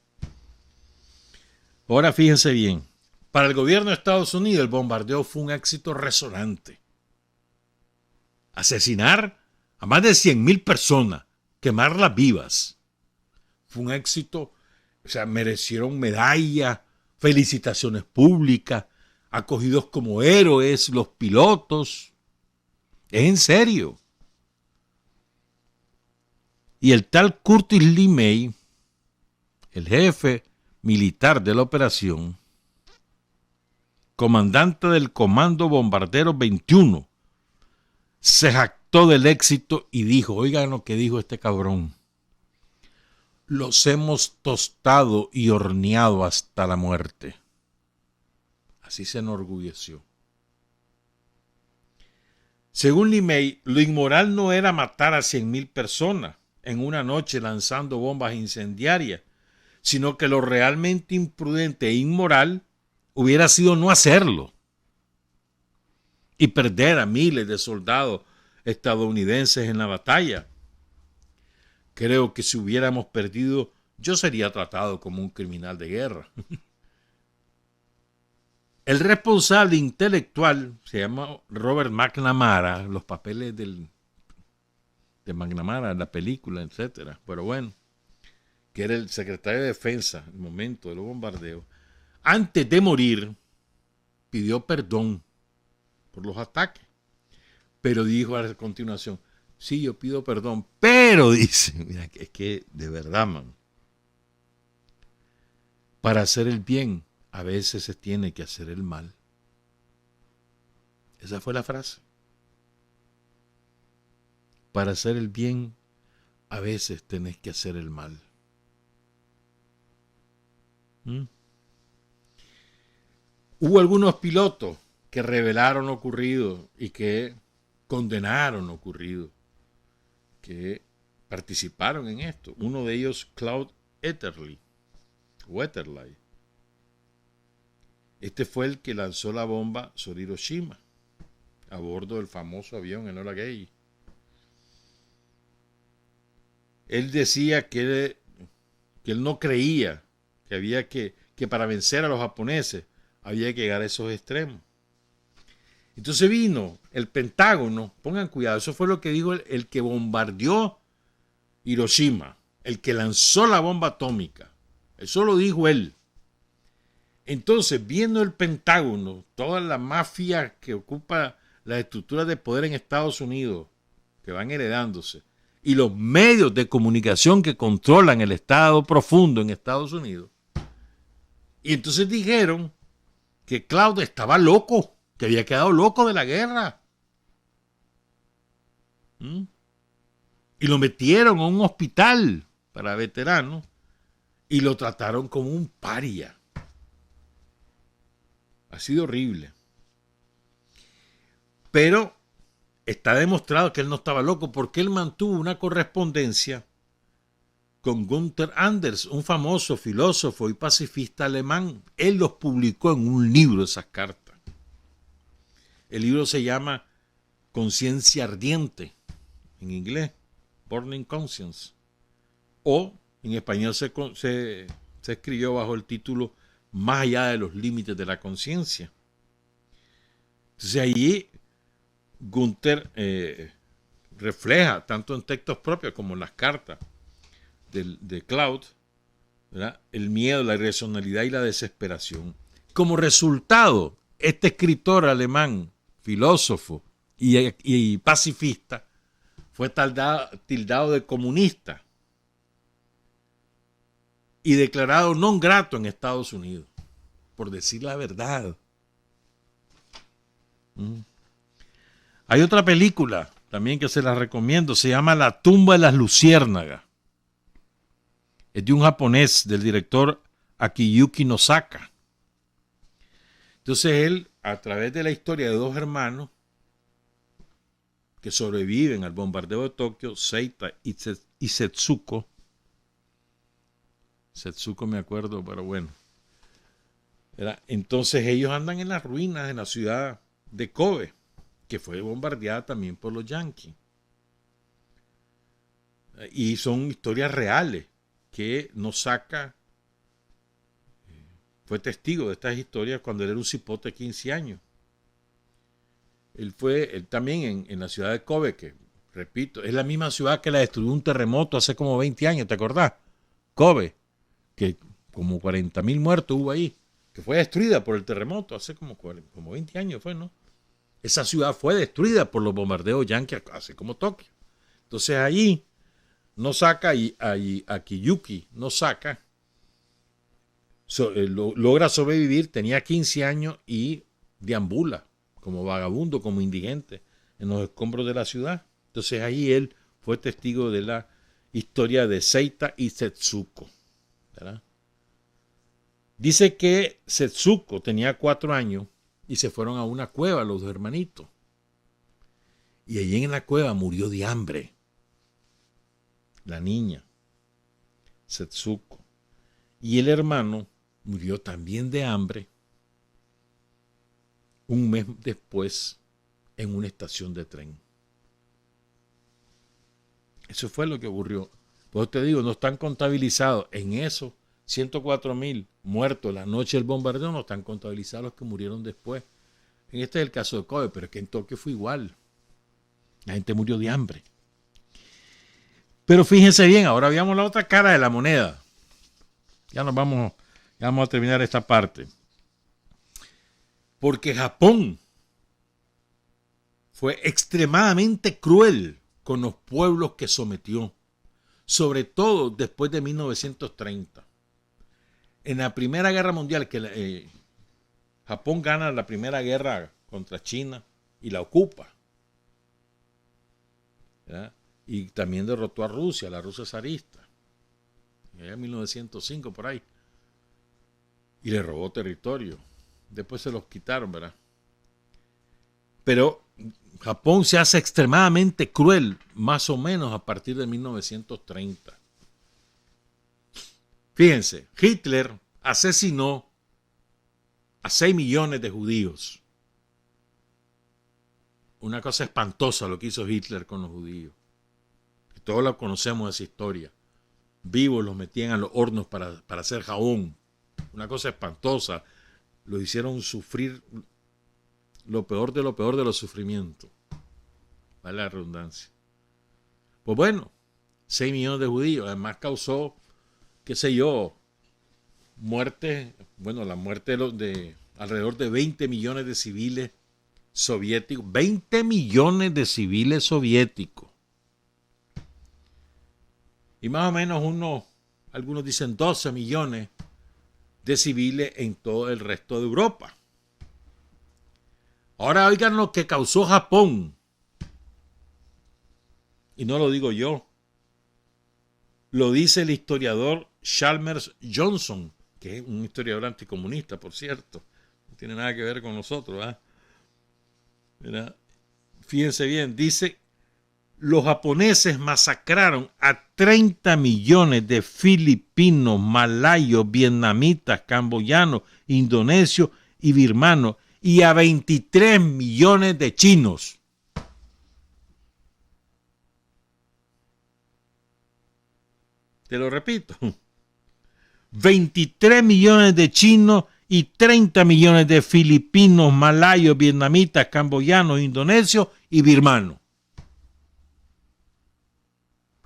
Ahora fíjense bien. Para el gobierno de Estados Unidos el bombardeo fue un éxito resonante. Asesinar a más de 100,000 personas, quemarlas vivas. Fue un éxito, o sea, merecieron medallas, felicitaciones públicas, acogidos como héroes los pilotos. Es en serio. Y el tal Curtis LeMay, el jefe militar de la operación, comandante del Comando Bombardero 21, se jactó del éxito y dijo, oigan lo que dijo este cabrón, los hemos tostado y horneado hasta la muerte. Así se enorgulleció. Según LeMay, lo inmoral no era matar a 100,000 personas en una noche lanzando bombas incendiarias, sino que lo realmente imprudente e inmoral hubiera sido no hacerlo y perder a miles de soldados estadounidenses en la batalla. Creo que si hubiéramos perdido, yo sería tratado como un criminal de guerra. El responsable intelectual se llama Robert McNamara, los papeles de McNamara, la película, etcétera. Pero bueno, que era el secretario de Defensa en el momento de los bombardeos, antes de morir, pidió perdón por los ataques. Pero dijo a continuación, sí, yo pido perdón, pero dice, mira, es que de verdad, man, para hacer el bien, a veces se tiene que hacer el mal. Esa fue la frase. Para hacer el bien, a veces tenés que hacer el mal. Hubo algunos pilotos que revelaron lo ocurrido y que condenaron lo ocurrido, que participaron en esto. Uno de ellos, Claude Wetterly. Este fue el que lanzó la bomba sobre Hiroshima a bordo del famoso avión Enola Gay. Él decía que él no creía que había que para vencer a los japoneses había que llegar a esos extremos. Entonces vino el Pentágono, pongan cuidado, eso fue lo que dijo el que bombardeó Hiroshima, el que lanzó la bomba atómica. Eso lo dijo él. Entonces, viendo el Pentágono, toda la mafia que ocupa las estructuras de poder en Estados Unidos, que van heredándose, y los medios de comunicación que controlan el Estado profundo en Estados Unidos, y entonces dijeron que Claude estaba loco, que había quedado loco de la guerra. Y lo metieron a un hospital para veteranos y lo trataron como un paria. Ha sido horrible. Pero está demostrado que él no estaba loco porque él mantuvo una correspondencia con Günther Anders, un famoso filósofo y pacifista alemán. Él los publicó en un libro, esas cartas. El libro se llama Conciencia Ardiente, en inglés, Burning Conscience. O en español se escribió bajo el título Más allá de los límites de la conciencia. Entonces allí Günther refleja, tanto en textos propios como en las cartas de Claude, ¿verdad?, el miedo, la irracionalidad y la desesperación. Como resultado, este escritor alemán, filósofo y pacifista, fue tildado de comunista y declarado non grato en Estados Unidos, por decir la verdad. Hay otra película también que se la recomiendo, se llama La tumba de las luciérnagas. Es de un japonés, del director Akiyuki Nosaka. Entonces él, a través de la historia de dos hermanos que sobreviven al bombardeo de Tokio, Seita y Setsuko. Setsuko me acuerdo, pero bueno. Entonces ellos andan en las ruinas de la ciudad de Kobe, que fue bombardeada también por los yanquis. Y son historias reales que Nosaka fue testigo de estas historias cuando él era un cipote de 15 años. Él también en la ciudad de Kobe, que, repito, es la misma ciudad que la destruyó un terremoto hace como 20 años, ¿te acordás? Kobe, que como 40.000 muertos hubo ahí, que fue destruida por el terremoto hace como 20 años fue, ¿no? Esa ciudad fue destruida por los bombardeos yanquis, así como Tokio. Entonces allí Nosaka y Akiyuki Nosaka logra sobrevivir, tenía 15 años y deambula como vagabundo, como indigente en los escombros de la ciudad. Entonces ahí él fue testigo de la historia de Seita y Setsuko, ¿verdad? Dice que Setsuko tenía 4 años y se fueron a una cueva los dos hermanitos. Y allí en la cueva murió de hambre la niña, Setsuko. Y el hermano murió también de hambre un mes después en una estación de tren. Eso fue lo que ocurrió. Pues te digo, no están contabilizados en esos 104.000 muertos la noche del bombardeo, no están contabilizados los que murieron después. En este es el caso de Kobe, pero es que en Tokio fue igual. La gente murió de hambre. Pero fíjense bien, ahora veamos la otra cara de la moneda. Ya vamos a terminar esta parte. Porque Japón fue extremadamente cruel con los pueblos que sometió, sobre todo después de 1930. En la Primera Guerra Mundial, que Japón gana la Primera Guerra contra China y la ocupa, ¿verdad? Y también derrotó a Rusia, la Rusia zarista, en 1905 por ahí, y le robó territorio. Después se los quitaron, ¿verdad? Pero Japón se hace extremadamente cruel, más o menos a partir de 1930. Fíjense, Hitler asesinó a 6 millones de judíos. Una cosa espantosa lo que hizo Hitler con los judíos. Todos lo conocemos de esa historia. Vivos los metían a los hornos para hacer jabón. Una cosa espantosa. Lo hicieron sufrir lo peor de los sufrimientos. Vale la redundancia. Pues bueno, 6 millones de judíos. Además causó, qué sé yo, muerte. Bueno, la muerte de alrededor de 20 millones de civiles soviéticos. 20 millones de civiles soviéticos. Y más o menos algunos dicen 12 millones de civiles en todo el resto de Europa. Ahora oigan lo que causó Japón. Y no lo digo yo. Lo dice el historiador Chalmers Johnson, que es un historiador anticomunista, por cierto. No tiene nada que ver con nosotros, ¿verdad? Mira, fíjense bien, dice: los japoneses masacraron a 30 millones de filipinos, malayos, vietnamitas, camboyanos, indonesios y birmanos y a 23 millones de chinos. Te lo repito. 23 millones de chinos y 30 millones de filipinos, malayos, vietnamitas, camboyanos, indonesios y birmanos.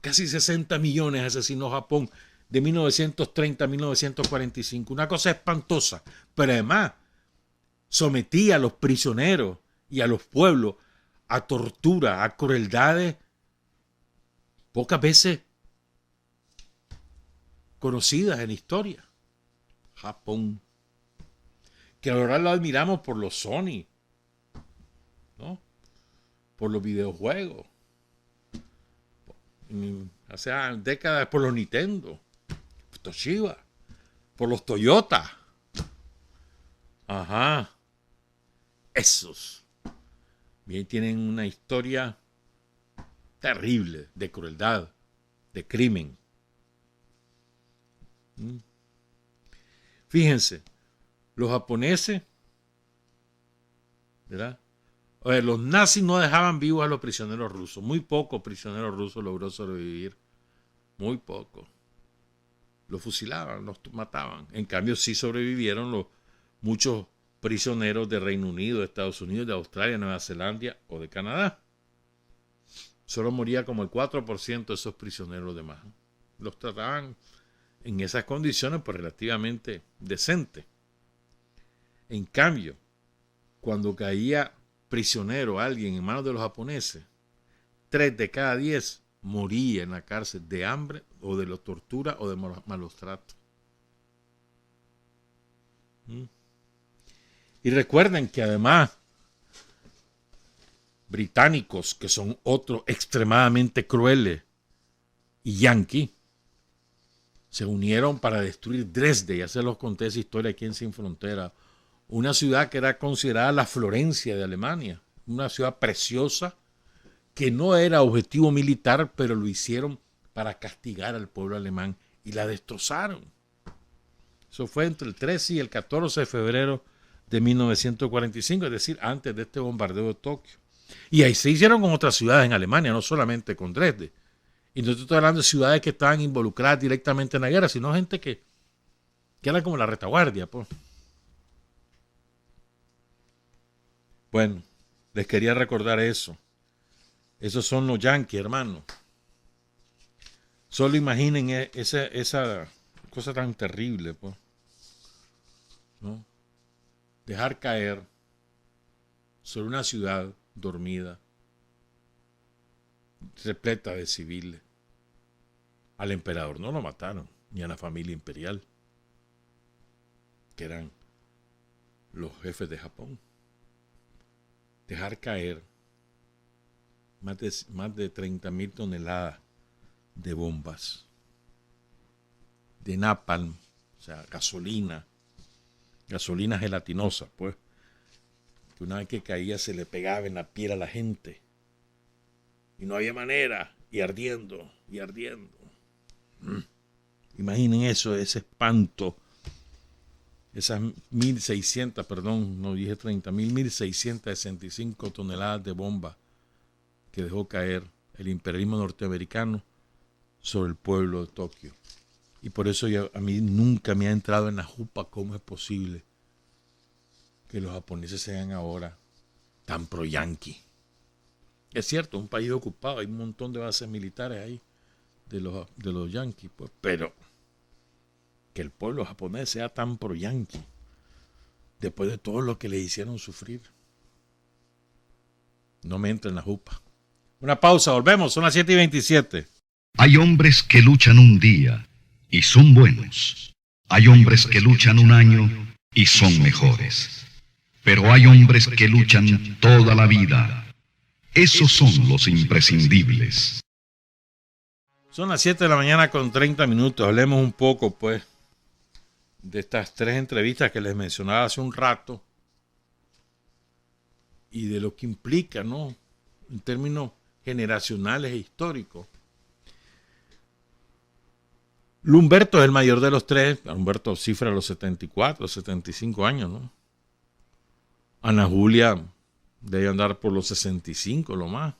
Casi 60 millones asesinó Japón de 1930 a 1945. Una cosa espantosa. Pero además sometía a los prisioneros y a los pueblos a tortura, a crueldades pocas veces conocidas en la historia. Japón. Que ahora lo admiramos por los Sony, ¿no? Por los videojuegos. Hace décadas por los Nintendo, Toshiba, por los Toyota. Ajá. Esos. Bien, tienen una historia terrible de crueldad, de crimen. Fíjense, los japoneses, ¿verdad? Los nazis no dejaban vivos a los prisioneros rusos. Muy pocos prisioneros rusos logró sobrevivir. Muy poco. Los fusilaban, los mataban. En cambio, sí sobrevivieron muchos prisioneros de Reino Unido, de Estados Unidos, de Australia, Nueva Zelanda o de Canadá. Solo moría como el 4% de esos prisioneros demás. Los trataban en esas condiciones pues relativamente decentes. En cambio, cuando caía prisionero alguien en manos de los japoneses, 3 de cada 10 moría en la cárcel de hambre o de la tortura o de malos tratos. Y recuerden que además británicos, que son otros extremadamente crueles, y yanquis, se unieron para destruir Dresde. Ya se los conté esa historia aquí en Sin Frontera. Una ciudad que era considerada la Florencia de Alemania. Una ciudad preciosa que no era objetivo militar, pero lo hicieron para castigar al pueblo alemán y la destrozaron. Eso fue entre el 13 y el 14 de febrero de 1945, es decir, antes de este bombardeo de Tokio. Y ahí se hicieron con otras ciudades en Alemania, no solamente con Dresde. Y no estoy hablando de ciudades que estaban involucradas directamente en la guerra, sino gente que era como la retaguardia, pues. Bueno, les quería recordar eso. Esos son los yanquis, hermano. Solo imaginen esa cosa tan terrible, pues, ¿no? Dejar caer sobre una ciudad dormida, repleta de civiles. Al emperador no lo mataron, ni a la familia imperial, que eran los jefes de Japón. Dejar caer más de 30,000 toneladas de bombas, de napalm, o sea, gasolina gelatinosa, pues, que una vez que caía se le pegaba en la piel a la gente. Y no había manera, y ardiendo, y ardiendo. Imaginen eso, ese espanto. Esas 1.600, perdón, no dije 30.000, 1.665 toneladas de bomba que dejó caer el imperialismo norteamericano sobre el pueblo de Tokio. Y por eso a mí nunca me ha entrado en la jupa cómo es posible que los japoneses sean ahora tan pro-yanqui. Es cierto, un país ocupado, hay un montón de bases militares ahí de los yanquis, pues, pero que el pueblo japonés sea tan pro-yanqui después de todo lo que le hicieron sufrir. No me entra en la jupa. Una pausa, volvemos, son las 7:27. Hay hombres que luchan un día y son buenos. Hay hombres que luchan un año y son mejores. Pero hay hombres que luchan toda la vida. Esos son los imprescindibles. Son las 7 de la mañana con 30 minutos. Hablemos un poco, pues, de estas 3 entrevistas que les mencionaba hace un rato y de lo que implica, ¿no? En términos generacionales e históricos. Lumberto es el mayor de los 3. Humberto cifra los 74, 75 años, ¿no? Ana Julia debe andar por los 65, lo más.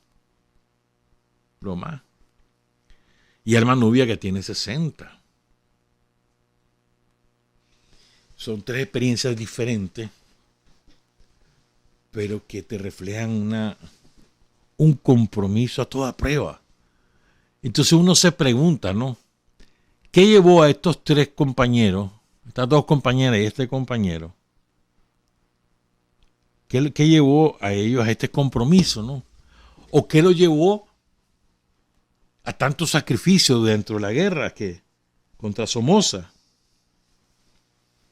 Y Alma Nubia, que tiene 60. Son 3 experiencias diferentes, pero que te reflejan un compromiso a toda prueba. Entonces uno se pregunta, ¿no? ¿Qué llevó a estos 3 compañeros, estas 2 compañeras y este compañero? ¿Qué llevó a ellos a este compromiso, no? ¿O qué lo llevó a tanto sacrificio dentro de la guerra contra Somoza?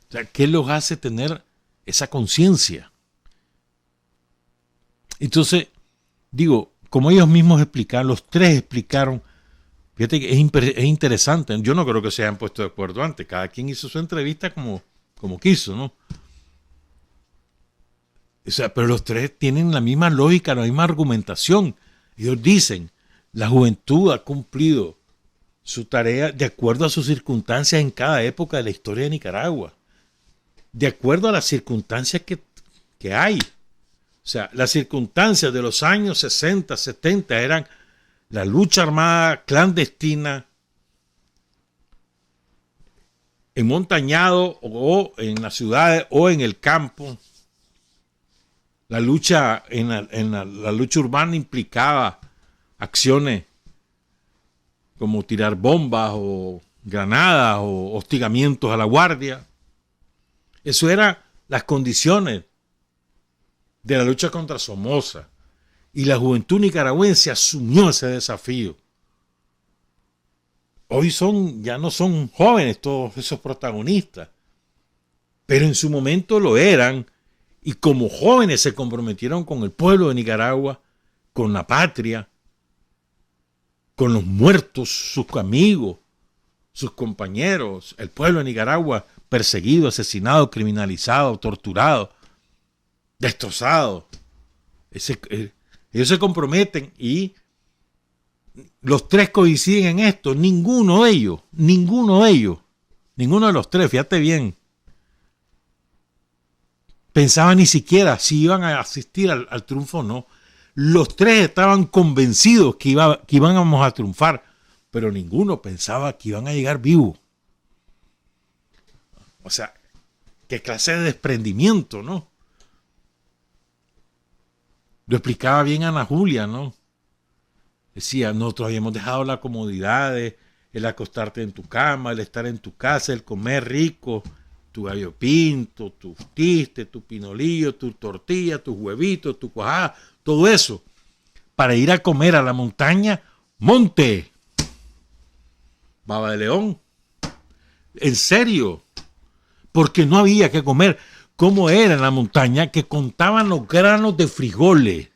O sea, ¿qué los hace tener esa conciencia? Entonces, digo, como ellos mismos explicaron, los 3 explicaron, fíjate que es interesante, yo no creo que se hayan puesto de acuerdo antes, cada quien hizo su entrevista como quiso, ¿no? O sea, pero los 3 tienen la misma lógica, la misma argumentación. Ellos dicen, la juventud ha cumplido su tarea de acuerdo a sus circunstancias en cada época de la historia de Nicaragua. De acuerdo a las circunstancias que hay. O sea, las circunstancias de los años 60, 70 eran la lucha armada clandestina en montañado o en las ciudades o en el campo. La lucha la lucha urbana implicaba acciones como tirar bombas o granadas o hostigamientos a la guardia. Eso eran las condiciones de la lucha contra Somoza. Y la juventud nicaragüense asumió ese desafío. Hoy ya no son jóvenes todos esos protagonistas, pero en su momento lo eran. Y como jóvenes se comprometieron con el pueblo de Nicaragua, con la patria, con los muertos, sus amigos, sus compañeros, el pueblo de Nicaragua perseguido, asesinado, criminalizado, torturado, destrozado. Ellos se comprometen y los 3 coinciden en esto. Ninguno de los 3, fíjate bien, pensaba ni siquiera si iban a asistir al triunfo o no. Los 3 estaban convencidos que íbamos a triunfar, pero ninguno pensaba que iban a llegar vivos. O sea, qué clase de desprendimiento, ¿no? Lo explicaba bien Ana Julia, ¿no? Decía, nosotros habíamos dejado las comodidades, el acostarte en tu cama, el estar en tu casa, el comer rico, tu gallo pinto, tu tiste, tu pinolillo, tu tortilla, tus huevitos, tu cuajada, todo eso, para ir a comer a la montaña, monte, Baba de León. En serio, porque no había que comer. ¿Cómo era en la montaña? Que contaban los granos de frijoles,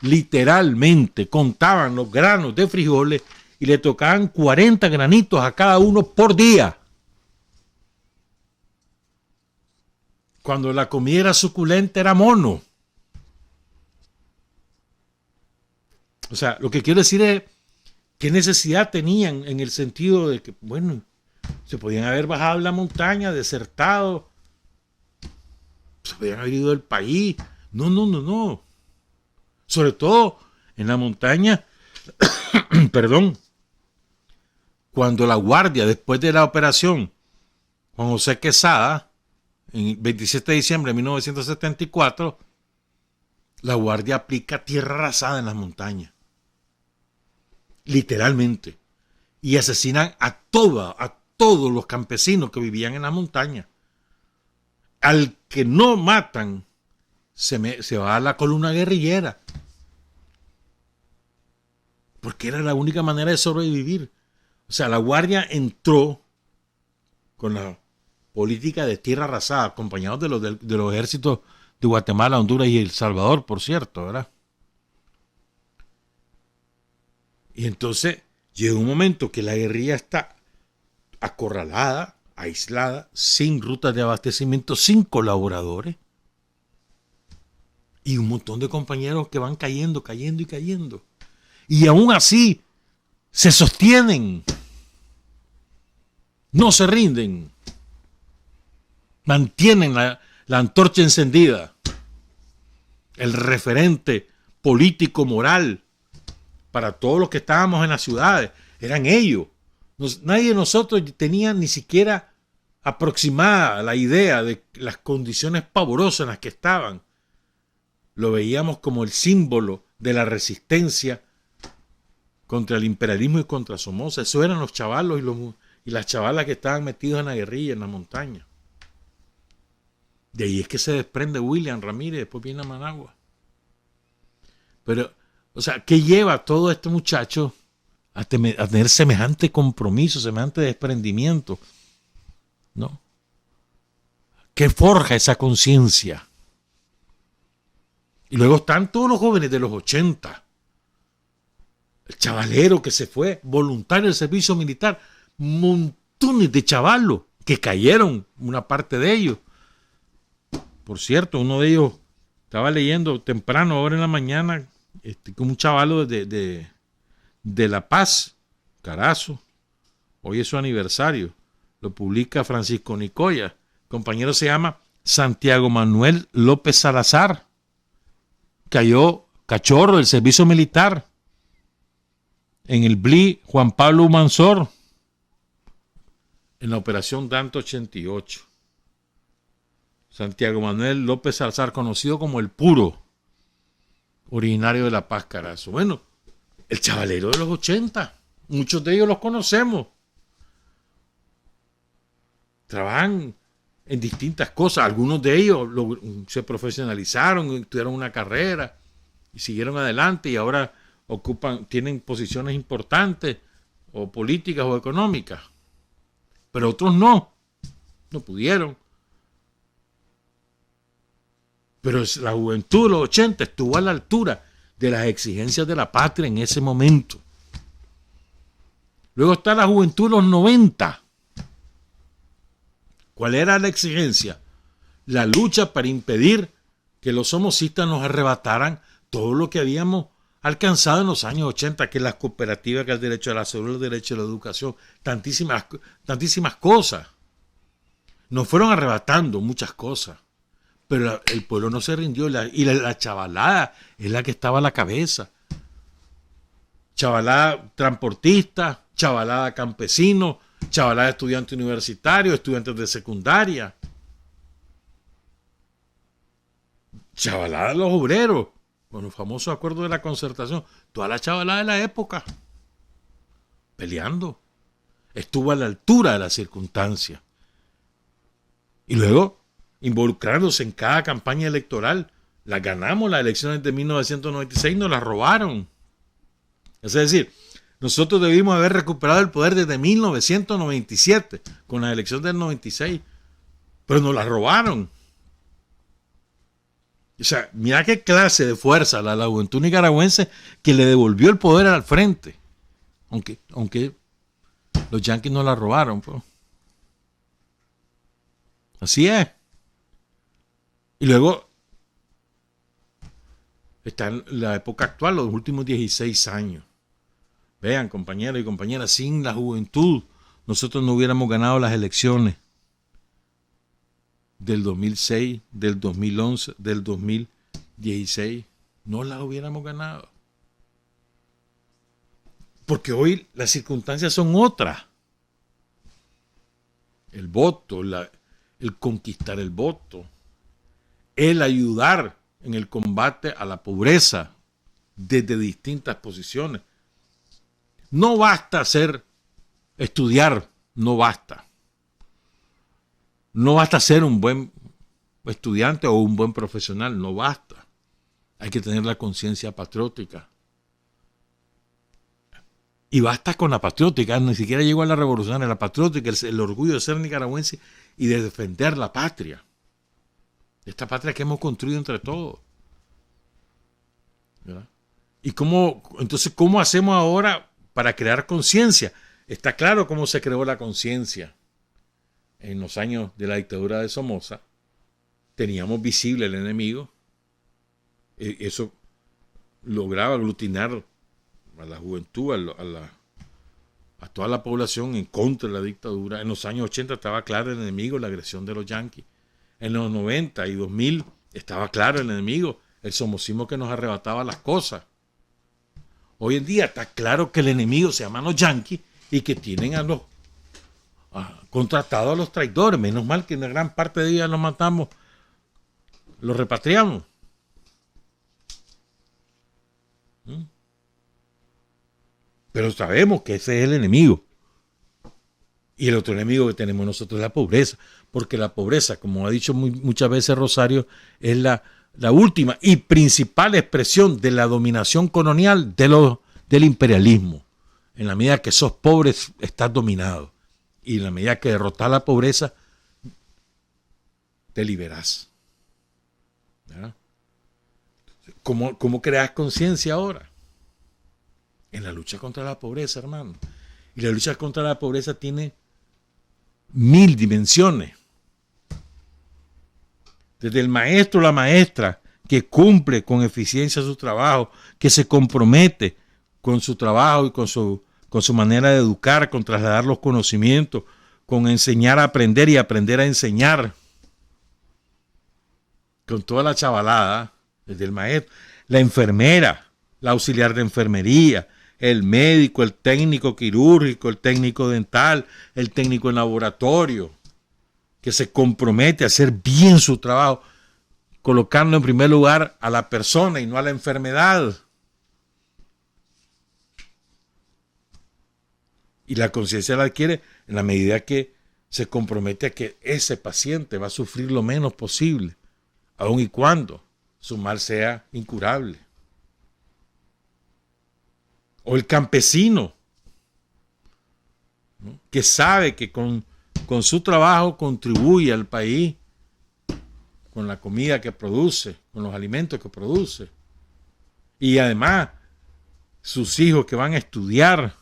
literalmente contaban los granos de frijoles y le tocaban 40 granitos a cada uno por día. Cuando la comida era suculenta era mono. O sea, lo que quiero decir es qué necesidad tenían en el sentido de que, bueno, se podían haber bajado a la montaña, desertado, se podían haber ido del país. No. Sobre todo en la montaña, perdón, cuando la Guardia, después de la operación Juan José Quesada, en 27 de diciembre de 1974, la Guardia aplica tierra arrasada en las montañas. Literalmente. Y asesinan a todos los campesinos que vivían en la montaña. Al que no matan, se va a la columna guerrillera. Porque era la única manera de sobrevivir. O sea, la Guardia entró con la política de tierra arrasada, acompañados de los ejércitos de Guatemala, Honduras y El Salvador, por cierto, ¿verdad? Y entonces llega un momento que la guerrilla está acorralada, aislada, sin rutas de abastecimiento, sin colaboradores. Y un montón de compañeros que van cayendo. Y aún así se sostienen. No se rinden. Mantienen la antorcha encendida. El referente político, moral, para todos los que estábamos en las ciudades, eran ellos. Nadie de nosotros tenía ni siquiera aproximada la idea de las condiciones pavorosas en las que estaban. Lo veíamos como el símbolo de la resistencia contra el imperialismo y contra Somoza. Eso eran los chavalos y las chavalas que estaban metidos en la guerrilla, en la montaña. De ahí es que se desprende William Ramírez, después viene a Managua. Pero, o sea, ¿qué lleva a todo este muchacho a tener semejante compromiso, semejante desprendimiento? ¿No? ¿Qué forja esa conciencia? Y luego están todos los jóvenes de los 80. El chavalero que se fue, voluntario del servicio militar. Montones de chavalos que cayeron, una parte de ellos. Por cierto, uno de ellos estaba leyendo temprano, ahora en la mañana, con un chavalo de La Paz, Carazo. Hoy es su aniversario. Lo publica Francisco Nicoya. El compañero se llama Santiago Manuel López Salazar. Cayó cachorro del servicio militar en el BLI Juan Pablo Humansor en la operación Danto 88. Santiago Manuel López Salazar, conocido como el Puro, originario de La Paz, Carazo. Bueno, el chavalero de los 80, muchos de ellos los conocemos. Trabajan en distintas cosas. Algunos de ellos se profesionalizaron, tuvieron una carrera y siguieron adelante y ahora tienen posiciones importantes o políticas o económicas. Pero otros no pudieron. Pero la juventud de los 80 estuvo a la altura de las exigencias de la patria en ese momento. Luego está la juventud de los 90. ¿Cuál era la exigencia? La lucha para impedir que los somocistas nos arrebataran todo lo que habíamos alcanzado en los años 80, que las cooperativas, que el derecho a la salud, el derecho a la educación, tantísimas cosas. Nos fueron arrebatando muchas cosas, pero el pueblo no se rindió y la chavalada es la que estaba a la cabeza. Chavalada transportista, chavalada campesino, chavalada de estudiantes universitarios, estudiantes de secundaria, chavalada de los obreros, con el famoso acuerdo de la concertación, toda la chavalada de la época, peleando, estuvo a la altura de las circunstancias. Y luego, involucrándose en cada campaña electoral, las ganamos las elecciones de 1996, nos las robaron. Es decir, nosotros debimos haber recuperado el poder desde 1997, con la elección del 96, pero nos la robaron. O sea, mira qué clase de fuerza la juventud nicaragüense que le devolvió el poder al frente, aunque los yanquis no la robaron, pues. Así es. Y luego está en la época actual, los últimos 16 años. Vean, compañeros y compañeras, sin la juventud, nosotros no hubiéramos ganado las elecciones del 2006, del 2011, del 2016. No las hubiéramos ganado. Porque hoy las circunstancias son otras. El voto, el conquistar el voto, el ayudar en el combate a la pobreza desde distintas posiciones. No basta estudiar, no basta. No basta ser un buen estudiante o un buen profesional, no basta. Hay que tener la conciencia patriótica. Y basta con la patriótica, ni siquiera llegó a la revolucionaria, la patriótica, el orgullo de ser nicaragüense y de defender la patria. Esta patria que hemos construido entre todos. ¿Verdad? ¿Y entonces cómo hacemos ahora para crear conciencia? Está claro cómo se creó la conciencia. En los años de la dictadura de Somoza, teníamos visible el enemigo. Eso lograba aglutinar a la juventud, a toda la población en contra de la dictadura. En los años 80 estaba claro el enemigo, la agresión de los yanquis. En los 90 y 2000 estaba claro el enemigo, el somocismo que nos arrebataba las cosas. Hoy en día está claro que el enemigo se llaman los yanquis y que tienen a los contratados a los traidores. Menos mal que una gran parte de ellos los matamos, los repatriamos. Pero sabemos que ese es el enemigo. Y el otro enemigo que tenemos nosotros es la pobreza. Porque la pobreza, como ha dicho muchas veces Rosario, es la última y principal expresión de la dominación colonial del imperialismo. En la medida que sos pobre, estás dominado. Y en la medida que derrotas la pobreza, te liberás. ¿Verdad? ¿Cómo creas conciencia ahora? En la lucha contra la pobreza, hermano. Y la lucha contra la pobreza tiene 1000 dimensiones. Desde el maestro o la maestra que cumple con eficiencia su trabajo, que se compromete con su trabajo y con su manera de educar, con trasladar los conocimientos, con enseñar a aprender y aprender a enseñar. Con toda la chavalada, desde el maestro, la enfermera, la auxiliar de enfermería, el médico, el técnico quirúrgico, el técnico dental, el técnico en laboratorio, que se compromete a hacer bien su trabajo, colocando en primer lugar a la persona y no a la enfermedad. Y la conciencia la adquiere en la medida que se compromete a que ese paciente va a sufrir lo menos posible, aun y cuando su mal sea incurable. O el campesino, ¿no?, que sabe que con su trabajo contribuye al país, con la comida que produce, con los alimentos que produce. Y además, sus hijos que van a estudiar,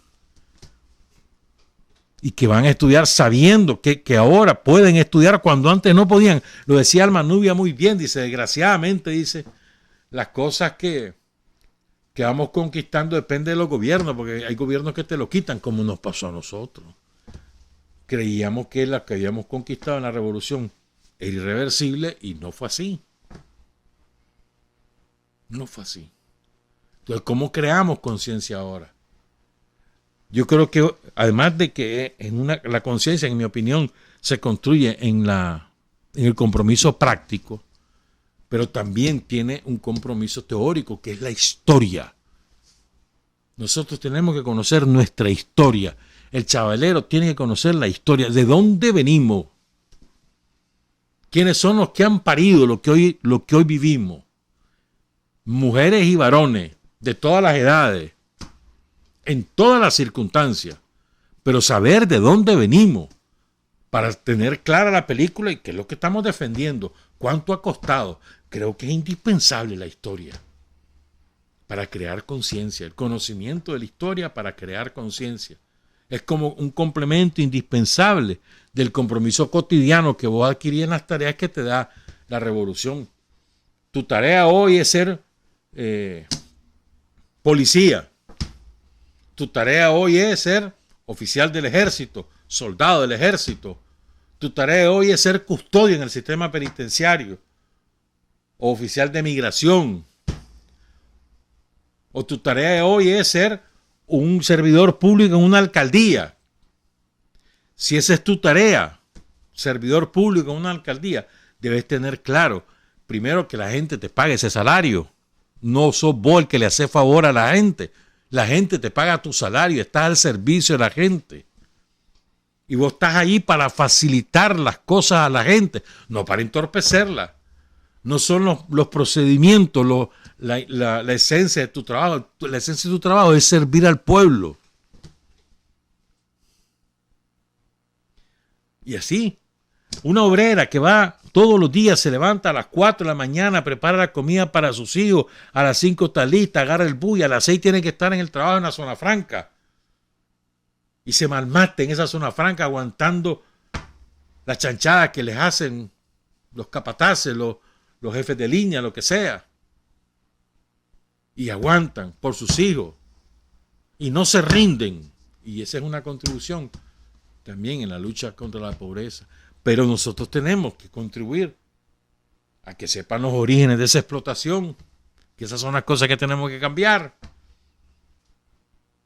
y que van a estudiar sabiendo que ahora pueden estudiar cuando antes no podían. Lo decía Alma Nubia muy bien, dice, desgraciadamente, dice, las cosas que vamos conquistando depende de los gobiernos, porque hay gobiernos que te lo quitan, como nos pasó a nosotros. Creíamos que las que habíamos conquistado en la revolución era irreversible y no fue así. No fue así. Entonces, ¿cómo creamos conciencia ahora? Yo creo que además de que la conciencia, en mi opinión, se construye en el compromiso práctico, pero también tiene un compromiso teórico, que es la historia. Nosotros tenemos que conocer nuestra historia. El chavalero tiene que conocer la historia, de dónde venimos, quiénes son los que han parido lo que hoy vivimos, mujeres y varones de todas las edades, en todas las circunstancias, pero saber de dónde venimos para tener clara la película y qué es lo que estamos defendiendo, cuánto ha costado. Creo que es indispensable la historia para crear conciencia, el conocimiento de la historia para crear conciencia. Es como un complemento indispensable del compromiso cotidiano que vos adquirís en las tareas que te da la revolución. Tu tarea hoy es ser policía. Tu tarea hoy es ser oficial del ejército, soldado del ejército. Tu tarea hoy es ser custodio en el sistema penitenciario, o oficial de migración. O tu tarea hoy es ser un servidor público en una alcaldía. Si esa es tu tarea, servidor público en una alcaldía, debes tener claro, primero, que la gente te pague ese salario. No sos vos el que le hace favor a la gente. La gente te paga tu salario, estás al servicio de la gente. Y vos estás ahí para facilitar las cosas a la gente, no para entorpecerlas. No son los procedimientos, la esencia de tu trabajo. La esencia de tu trabajo es servir al pueblo. Y así, una obrera que va todos los días, se levanta a las 4 de la mañana, prepara la comida para sus hijos, a las 5 está lista, agarra el bus y a las 6 tiene que estar en el trabajo en la zona franca. Y se malmata en esa zona franca aguantando las chanchadas que les hacen los capataces, los jefes de línea, lo que sea. Y aguantan por sus hijos. Y no se rinden. Y esa es una contribución también en la lucha contra la pobreza. Pero nosotros tenemos que contribuir a que sepan los orígenes de esa explotación. Que esas son las cosas que tenemos que cambiar.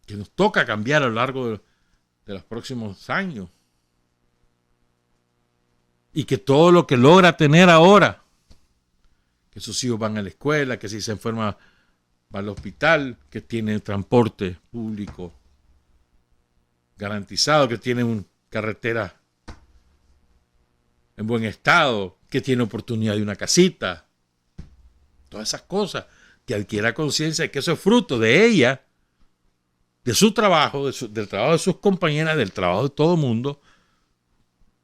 Que nos toca cambiar a lo largo de los próximos años. Y que todo lo que logra tener ahora, que sus hijos van a la escuela, que si se enferma va al hospital, que tiene transporte público garantizado, que tiene una carretera en buen estado, que tiene oportunidad de una casita. Todas esas cosas, que adquiera conciencia de que eso es fruto de ella, de su trabajo, del trabajo de sus compañeras, del trabajo de todo el mundo,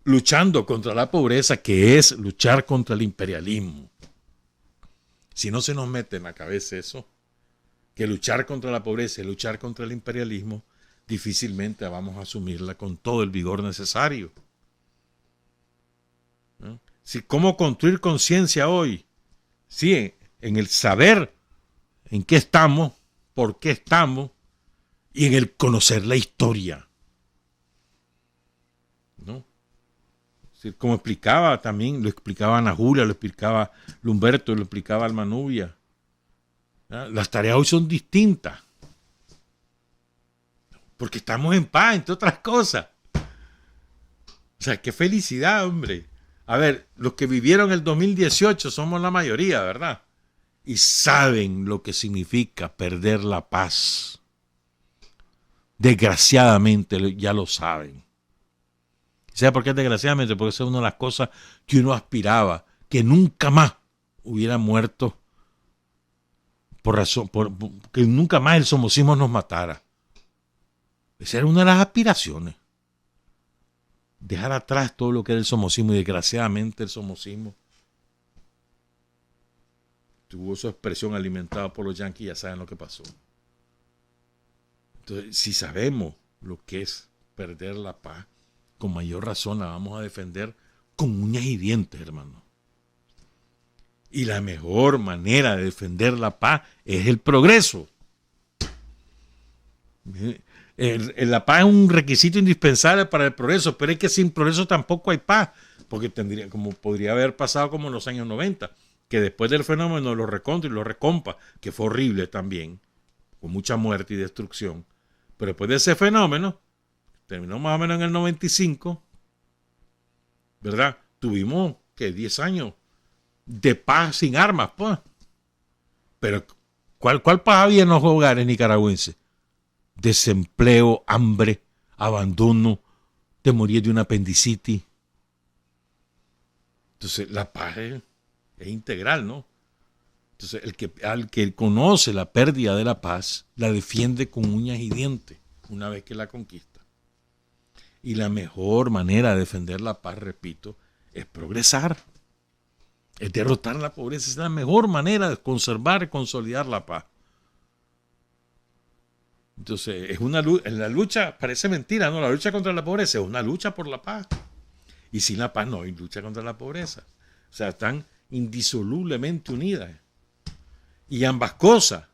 luchando contra la pobreza, que es luchar contra el imperialismo. Si no se nos mete en la cabeza eso, que luchar contra la pobreza y luchar contra el imperialismo, difícilmente vamos a asumirla con todo el vigor necesario. ¿No? Si, ¿cómo construir conciencia hoy? Sí, en el saber en qué estamos, por qué estamos, y en el conocer la historia. ¿No? Sí, como explicaba también, lo explicaba Ana Julia, lo explicaba Lumberto, lo explicaba Alma Nubia. Las tareas hoy son distintas. Porque estamos en paz, entre otras cosas. O sea, qué felicidad, hombre. A ver, los que vivieron el 2018 somos la mayoría, ¿verdad? Y saben lo que significa perder la paz. Desgraciadamente ya lo saben. ¿Sabe por qué desgraciadamente? Porque esa es una de las cosas que uno aspiraba, que nunca más hubiera muerto que nunca más el somocismo nos matara. Esa era una de las aspiraciones. Dejar atrás todo lo que era el somocismo, y desgraciadamente el somocismo tuvo su expresión alimentada por los yanquis, ya saben lo que pasó. Entonces, si sabemos lo que es perder la paz, con mayor razón la vamos a defender con uñas y dientes, hermano. Y la mejor manera de defender la paz es el progreso. La paz es un requisito indispensable para el progreso, pero es que sin progreso tampoco hay paz, porque como podría haber pasado como en los años 90, que después del fenómeno de los recontra y los recompa, que fue horrible también, con mucha muerte y destrucción, pero después de ese fenómeno, terminó más o menos en el 95, ¿verdad? Tuvimos, ¿qué? 10 años de paz sin armas, pues. Pero, ¿cuál paz había en los hogares nicaragüenses? Desempleo, hambre, abandono, te morías de una apendicitis. Entonces, la paz es integral, ¿no? Entonces, al que conoce la pérdida de la paz, la defiende con uñas y dientes una vez que la conquista. Y la mejor manera de defender la paz, repito, es progresar. Es derrotar la pobreza. Es la mejor manera de conservar y consolidar la paz. Entonces, es una lucha. La lucha parece mentira, ¿no? La lucha contra la pobreza es una lucha por la paz. Y sin la paz no hay lucha contra la pobreza. O sea, están indisolublemente unidas. Y ambas cosas,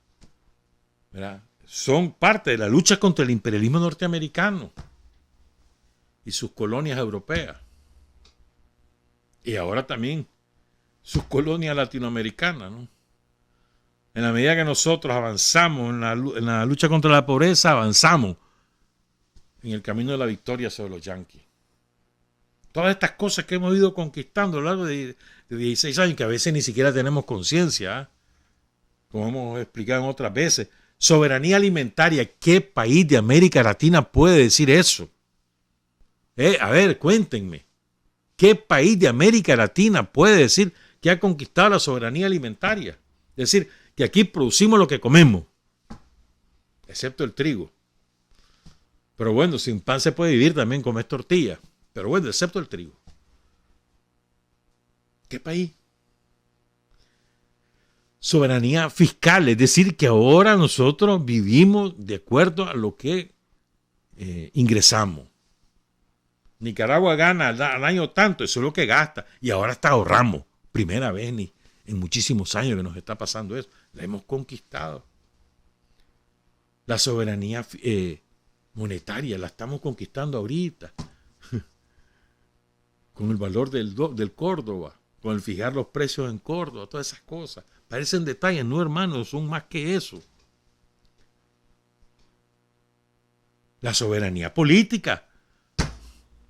¿verdad?, son parte de la lucha contra el imperialismo norteamericano y sus colonias europeas. Y ahora también sus colonias latinoamericanas, ¿no? En la medida que nosotros avanzamos en la lucha contra la pobreza, avanzamos en el camino de la victoria sobre los yanquis. Todas estas cosas que hemos ido conquistando a lo largo de 16 años, que a veces ni siquiera tenemos conciencia, ¿eh?, como hemos explicado en otras veces. Soberanía alimentaria. ¿Qué país de América Latina puede decir eso? A ver, cuéntenme. ¿Qué país de América Latina puede decir que ha conquistado la soberanía alimentaria? Es decir, que aquí producimos lo que comemos, excepto el trigo. Pero bueno, sin pan se puede vivir, también comer tortillas. Pero bueno, excepto el trigo. ¿Qué país? Soberanía fiscal, es decir, que ahora nosotros vivimos de acuerdo a lo que ingresamos. Nicaragua gana al año tanto, eso es lo que gasta, y ahora hasta ahorramos. Primera vez en muchísimos años que nos está pasando eso. La hemos conquistado. La soberanía monetaria la estamos conquistando ahorita. Con el valor del Córdoba, con el fijar los precios en Córdoba, todas esas cosas. Parecen detalles, no, hermanos, son más que eso. La soberanía política,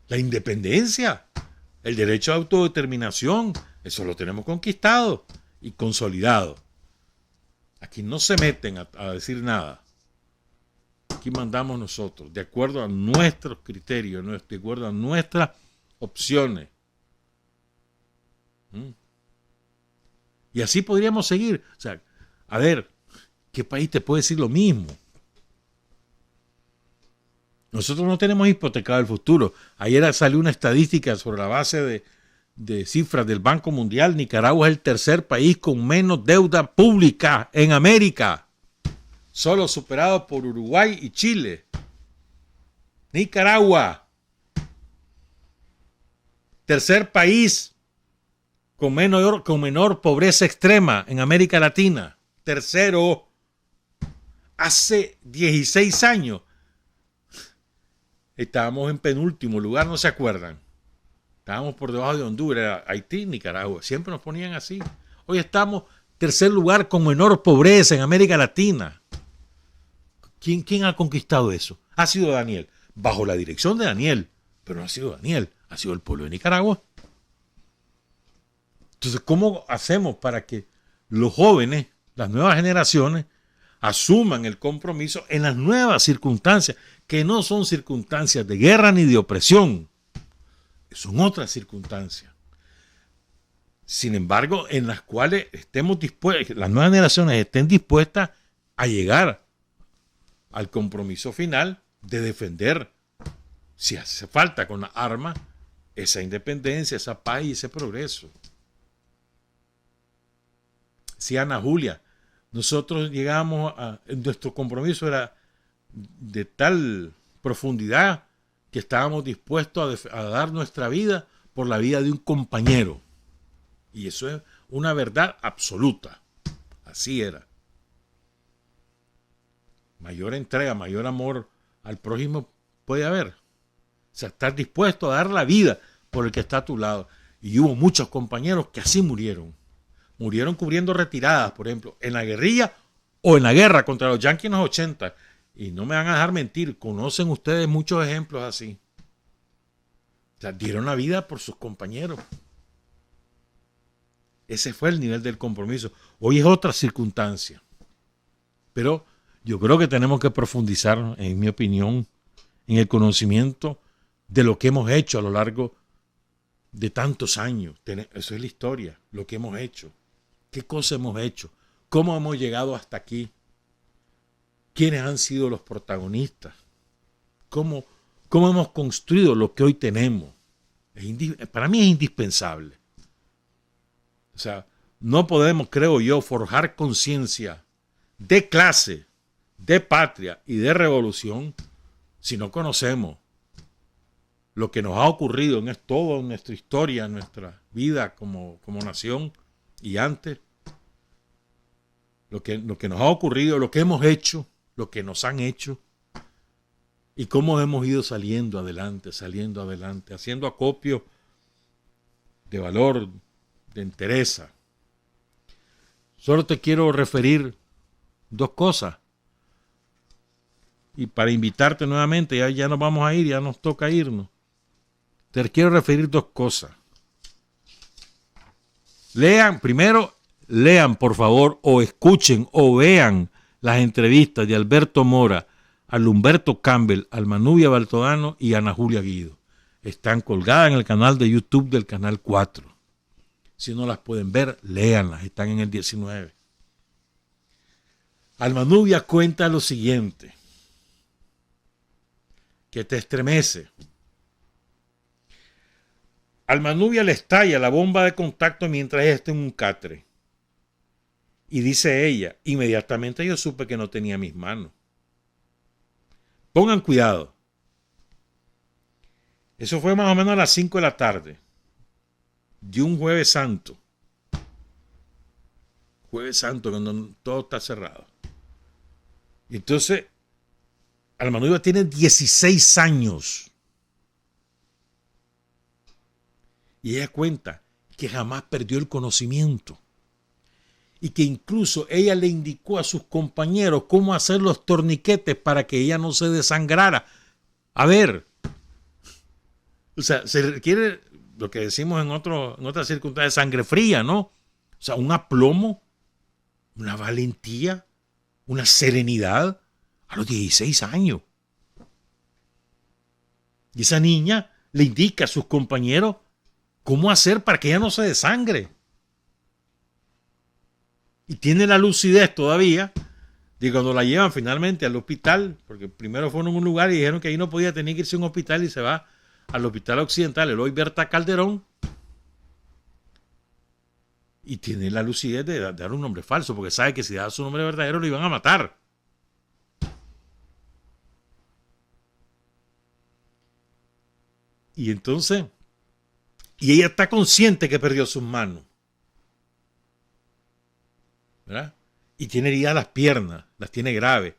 la independencia, el derecho a autodeterminación, eso lo tenemos conquistado y consolidado. Aquí no se meten a decir nada. Aquí mandamos nosotros, de acuerdo a nuestros criterios, de acuerdo a nuestras opciones. Y así podríamos seguir. O sea, a ver, ¿qué país te puede decir lo mismo? Nosotros no tenemos hipotecado el futuro. Ayer salió una estadística sobre la base de cifras del Banco Mundial. Nicaragua es el tercer país con menos deuda pública en América, solo superado por Uruguay y Chile. Nicaragua, tercer país con menor pobreza extrema en América Latina. Tercero. Hace 16 años estábamos en penúltimo lugar, ¿no se acuerdan? Estábamos por debajo de Honduras, Haití, Nicaragua. Siempre nos ponían así. Hoy estamos tercer lugar con menor pobreza en América Latina. ¿Quién ha conquistado eso? Ha sido Daniel, bajo la dirección de Daniel. Pero no ha sido Daniel, ha sido el pueblo de Nicaragua. Entonces, ¿cómo hacemos para que los jóvenes, las nuevas generaciones, asuman el compromiso en las nuevas circunstancias, que no son circunstancias de guerra ni de opresión, son otras circunstancias? Sin embargo, en las cuales estemos dispuestos, las nuevas generaciones estén dispuestas a llegar al compromiso final de defender, si hace falta con las armas, esa independencia, esa paz y ese progreso. Sí, Ana Julia, nosotros llegamos nuestro compromiso era de tal profundidad que estábamos dispuestos a dar nuestra vida por la vida de un compañero. Y eso es una verdad absoluta. Así era. Mayor entrega, mayor amor al prójimo puede haber. O sea, estar dispuesto a dar la vida por el que está a tu lado. Y hubo muchos compañeros que así murieron. Murieron cubriendo retiradas, por ejemplo, en la guerrilla o en la guerra contra los yanquis en los 80. Y no me van a dejar mentir, conocen ustedes muchos ejemplos así. O sea, dieron la vida por sus compañeros. Ese fue el nivel del compromiso. Hoy es otra circunstancia. Pero yo creo que tenemos que profundizar, en mi opinión, en el conocimiento de lo que hemos hecho a lo largo de tantos años. Eso es la historia, lo que hemos hecho. ¿Qué cosas hemos hecho? ¿Cómo hemos llegado hasta aquí? ¿Quiénes han sido los protagonistas? ¿Cómo hemos construido lo que hoy tenemos? Para mí es indispensable. O sea, no podemos, creo yo, forjar conciencia de clase, de patria y de revolución si no conocemos lo que nos ha ocurrido en toda nuestra historia, en nuestra vida como nación, y antes, lo que nos ha ocurrido, lo que hemos hecho, lo que nos han hecho, y cómo hemos ido saliendo adelante, haciendo acopio de valor, de entereza. Solo te quiero referir dos cosas. Y para invitarte nuevamente, ya nos vamos a ir, ya nos toca irnos. Te quiero referir dos cosas. Lean por favor, o escuchen o vean las entrevistas de Alberto Mora, a Humberto Campbell, al Manubia Baltodano y a Ana Julia Guido. Están colgadas en el canal de YouTube del Canal 4. Si no las pueden ver, léanlas, están en el 19. Almanubia cuenta lo siguiente, que te estremece. Almanubia le estalla la bomba de contacto mientras ella está en un catre. Y dice ella, inmediatamente yo supe que no tenía mis manos. Pongan cuidado. Eso fue más o menos a las 5 de la tarde de un Jueves Santo. Jueves Santo, cuando todo está cerrado. Y entonces, Almanubia tiene 16 años. Y ella cuenta que jamás perdió el conocimiento. Y que incluso ella le indicó a sus compañeros cómo hacer los torniquetes para que ella no se desangrara. A ver, o sea, se requiere lo que decimos en otras circunstancias, sangre fría, ¿no? O sea, un aplomo, una valentía, una serenidad a los 16 años. Y esa niña le indica a sus compañeros cómo hacer para que ella no se desangre. Y tiene la lucidez todavía de cuando la llevan finalmente al hospital, porque primero fueron a un lugar y dijeron que ahí no podía, tener que irse a un hospital y se va al hospital occidental, el hoy Berta Calderón, y tiene la lucidez de dar un nombre falso, porque sabe que si daba su nombre verdadero lo iban a matar. Y entonces, y ella está consciente que perdió sus manos, ¿verdad? Y tiene heridas las piernas, las tiene graves.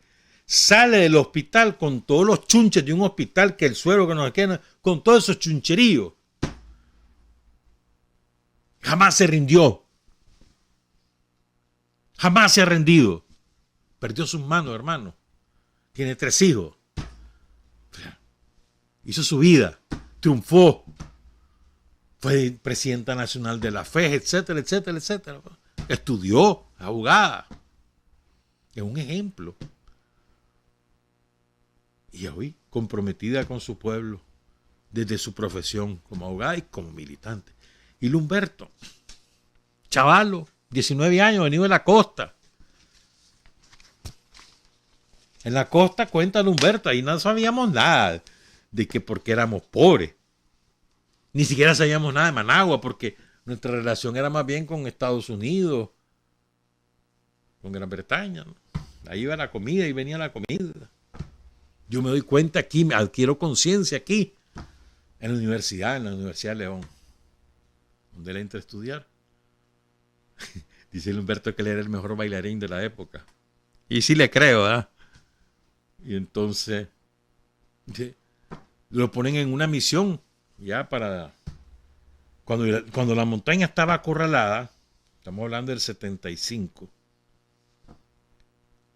Sale del hospital con todos los chunches de un hospital, que el suero que nos queda, con todos esos chuncheríos. Jamás se rindió. Jamás se ha rendido. Perdió sus manos, hermano. Tiene 3 hijos. Hizo su vida. Triunfó. Fue presidenta nacional de la FEJ, etcétera, etcétera, etcétera. Estudió, abogada. Es un ejemplo. Y hoy comprometida con su pueblo desde su profesión como abogada y como militante. Y Humberto, chavalo, 19 años, venido de la costa. En la costa cuenta Humberto, ahí no sabíamos nada de que porque éramos pobres. Ni siquiera sabíamos nada de Managua, porque nuestra relación era más bien con Estados Unidos, con Gran Bretaña, ¿no? Ahí iba la comida y venía la comida. Yo me doy cuenta aquí, me adquiero conciencia aquí, en la Universidad de León, donde él entra a estudiar. Dice Humberto que él era el mejor bailarín de la época. Y sí le creo, ¿verdad? Y entonces lo ponen en una misión, ya para... Cuando la montaña estaba acorralada, estamos hablando del 75,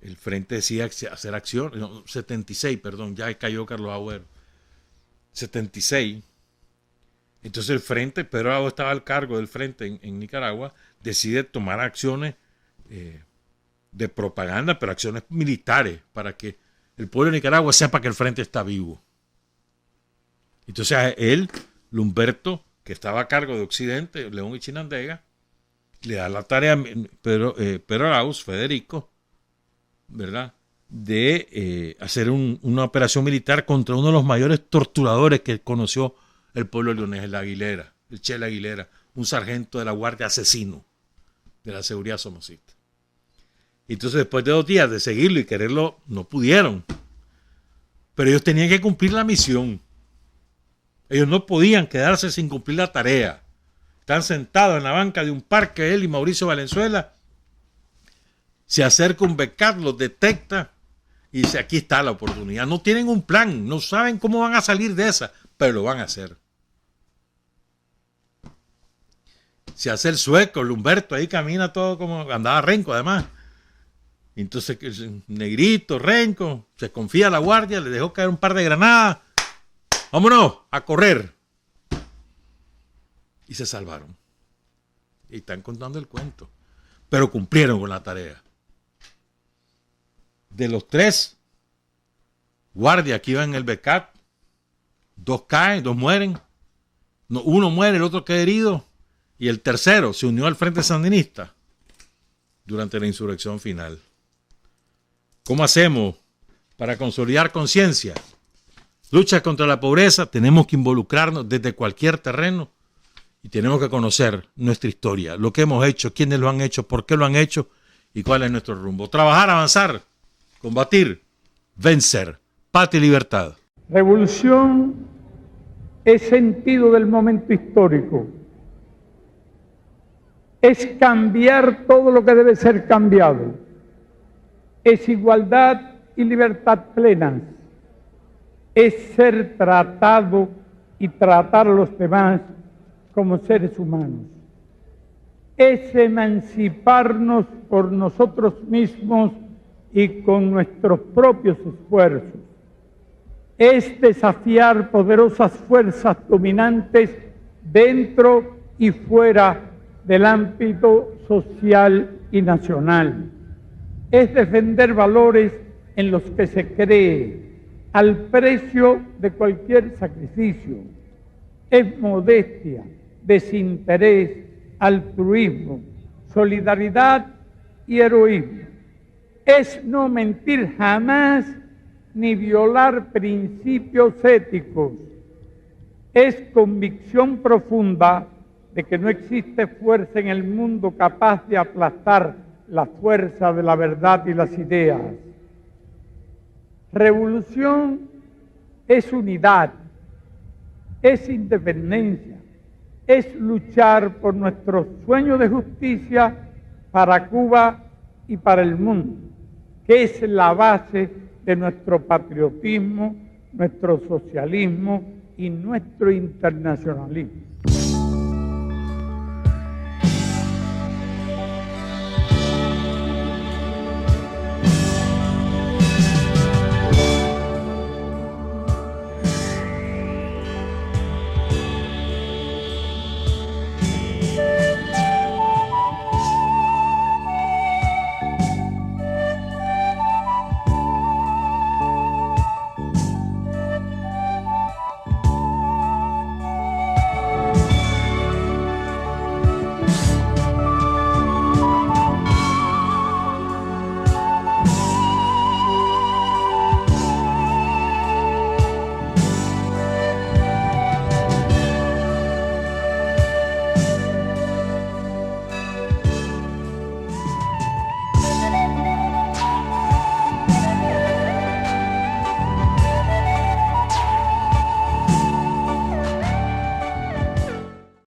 el frente decía hacer acción, no, 76, perdón, ya cayó Carlos Agüero. 76. Entonces el frente, Pedro Agüero estaba al cargo del frente en Nicaragua, decide tomar acciones de propaganda, pero acciones militares, para que el pueblo de Nicaragua sepa que el frente está vivo. Entonces a él, Humberto, que estaba a cargo de Occidente, León y Chinandega, le da la tarea a Pedro Arauz, Federico, ¿verdad?, de hacer una operación militar contra uno de los mayores torturadores que conoció el pueblo leonés, el Chele Aguilera, un sargento de la Guardia asesino de la seguridad somocista. Entonces, después de 2 días de seguirlo y quererlo, no pudieron. Pero ellos tenían que cumplir la misión. Ellos no podían quedarse sin cumplir la tarea. Están sentados en la banca de un parque, él y Mauricio Valenzuela. Se acerca un becat, los detecta y dice, aquí está la oportunidad. No tienen un plan, no saben cómo van a salir de esa, pero lo van a hacer. Se hace el sueco, el Humberto, ahí camina todo como andaba renco además. Entonces, negrito, renco, se confía a la guardia, le dejó caer un par de granadas. Vámonos, a correr. Y se salvaron. Y están contando el cuento. Pero cumplieron con la tarea. De los 3 guardias que iban en el BECAT, 2 caen, 2 mueren. No, uno muere, el otro queda herido. Y el tercero se unió al Frente Sandinista durante la insurrección final. ¿Cómo hacemos para consolidar conciencia? Lucha contra la pobreza, tenemos que involucrarnos desde cualquier terreno y tenemos que conocer nuestra historia, lo que hemos hecho, quiénes lo han hecho, por qué lo han hecho y cuál es nuestro rumbo. Trabajar, avanzar, combatir, vencer, patria y libertad. Revolución es sentido del momento histórico. Es cambiar todo lo que debe ser cambiado. Es igualdad y libertad plenas. Es ser tratado y tratar a los demás como seres humanos. Es emanciparnos por nosotros mismos y con nuestros propios esfuerzos. Es desafiar poderosas fuerzas dominantes dentro y fuera del ámbito social y nacional. Es defender valores en los que se cree, al precio de cualquier sacrificio. Es modestia, desinterés, altruismo, solidaridad y heroísmo. Es no mentir jamás ni violar principios éticos. Es convicción profunda de que no existe fuerza en el mundo capaz de aplastar la fuerza de la verdad y las ideas. Revolución es unidad, es independencia, es luchar por nuestro sueño de justicia para Cuba y para el mundo, que es la base de nuestro patriotismo, nuestro socialismo y nuestro internacionalismo.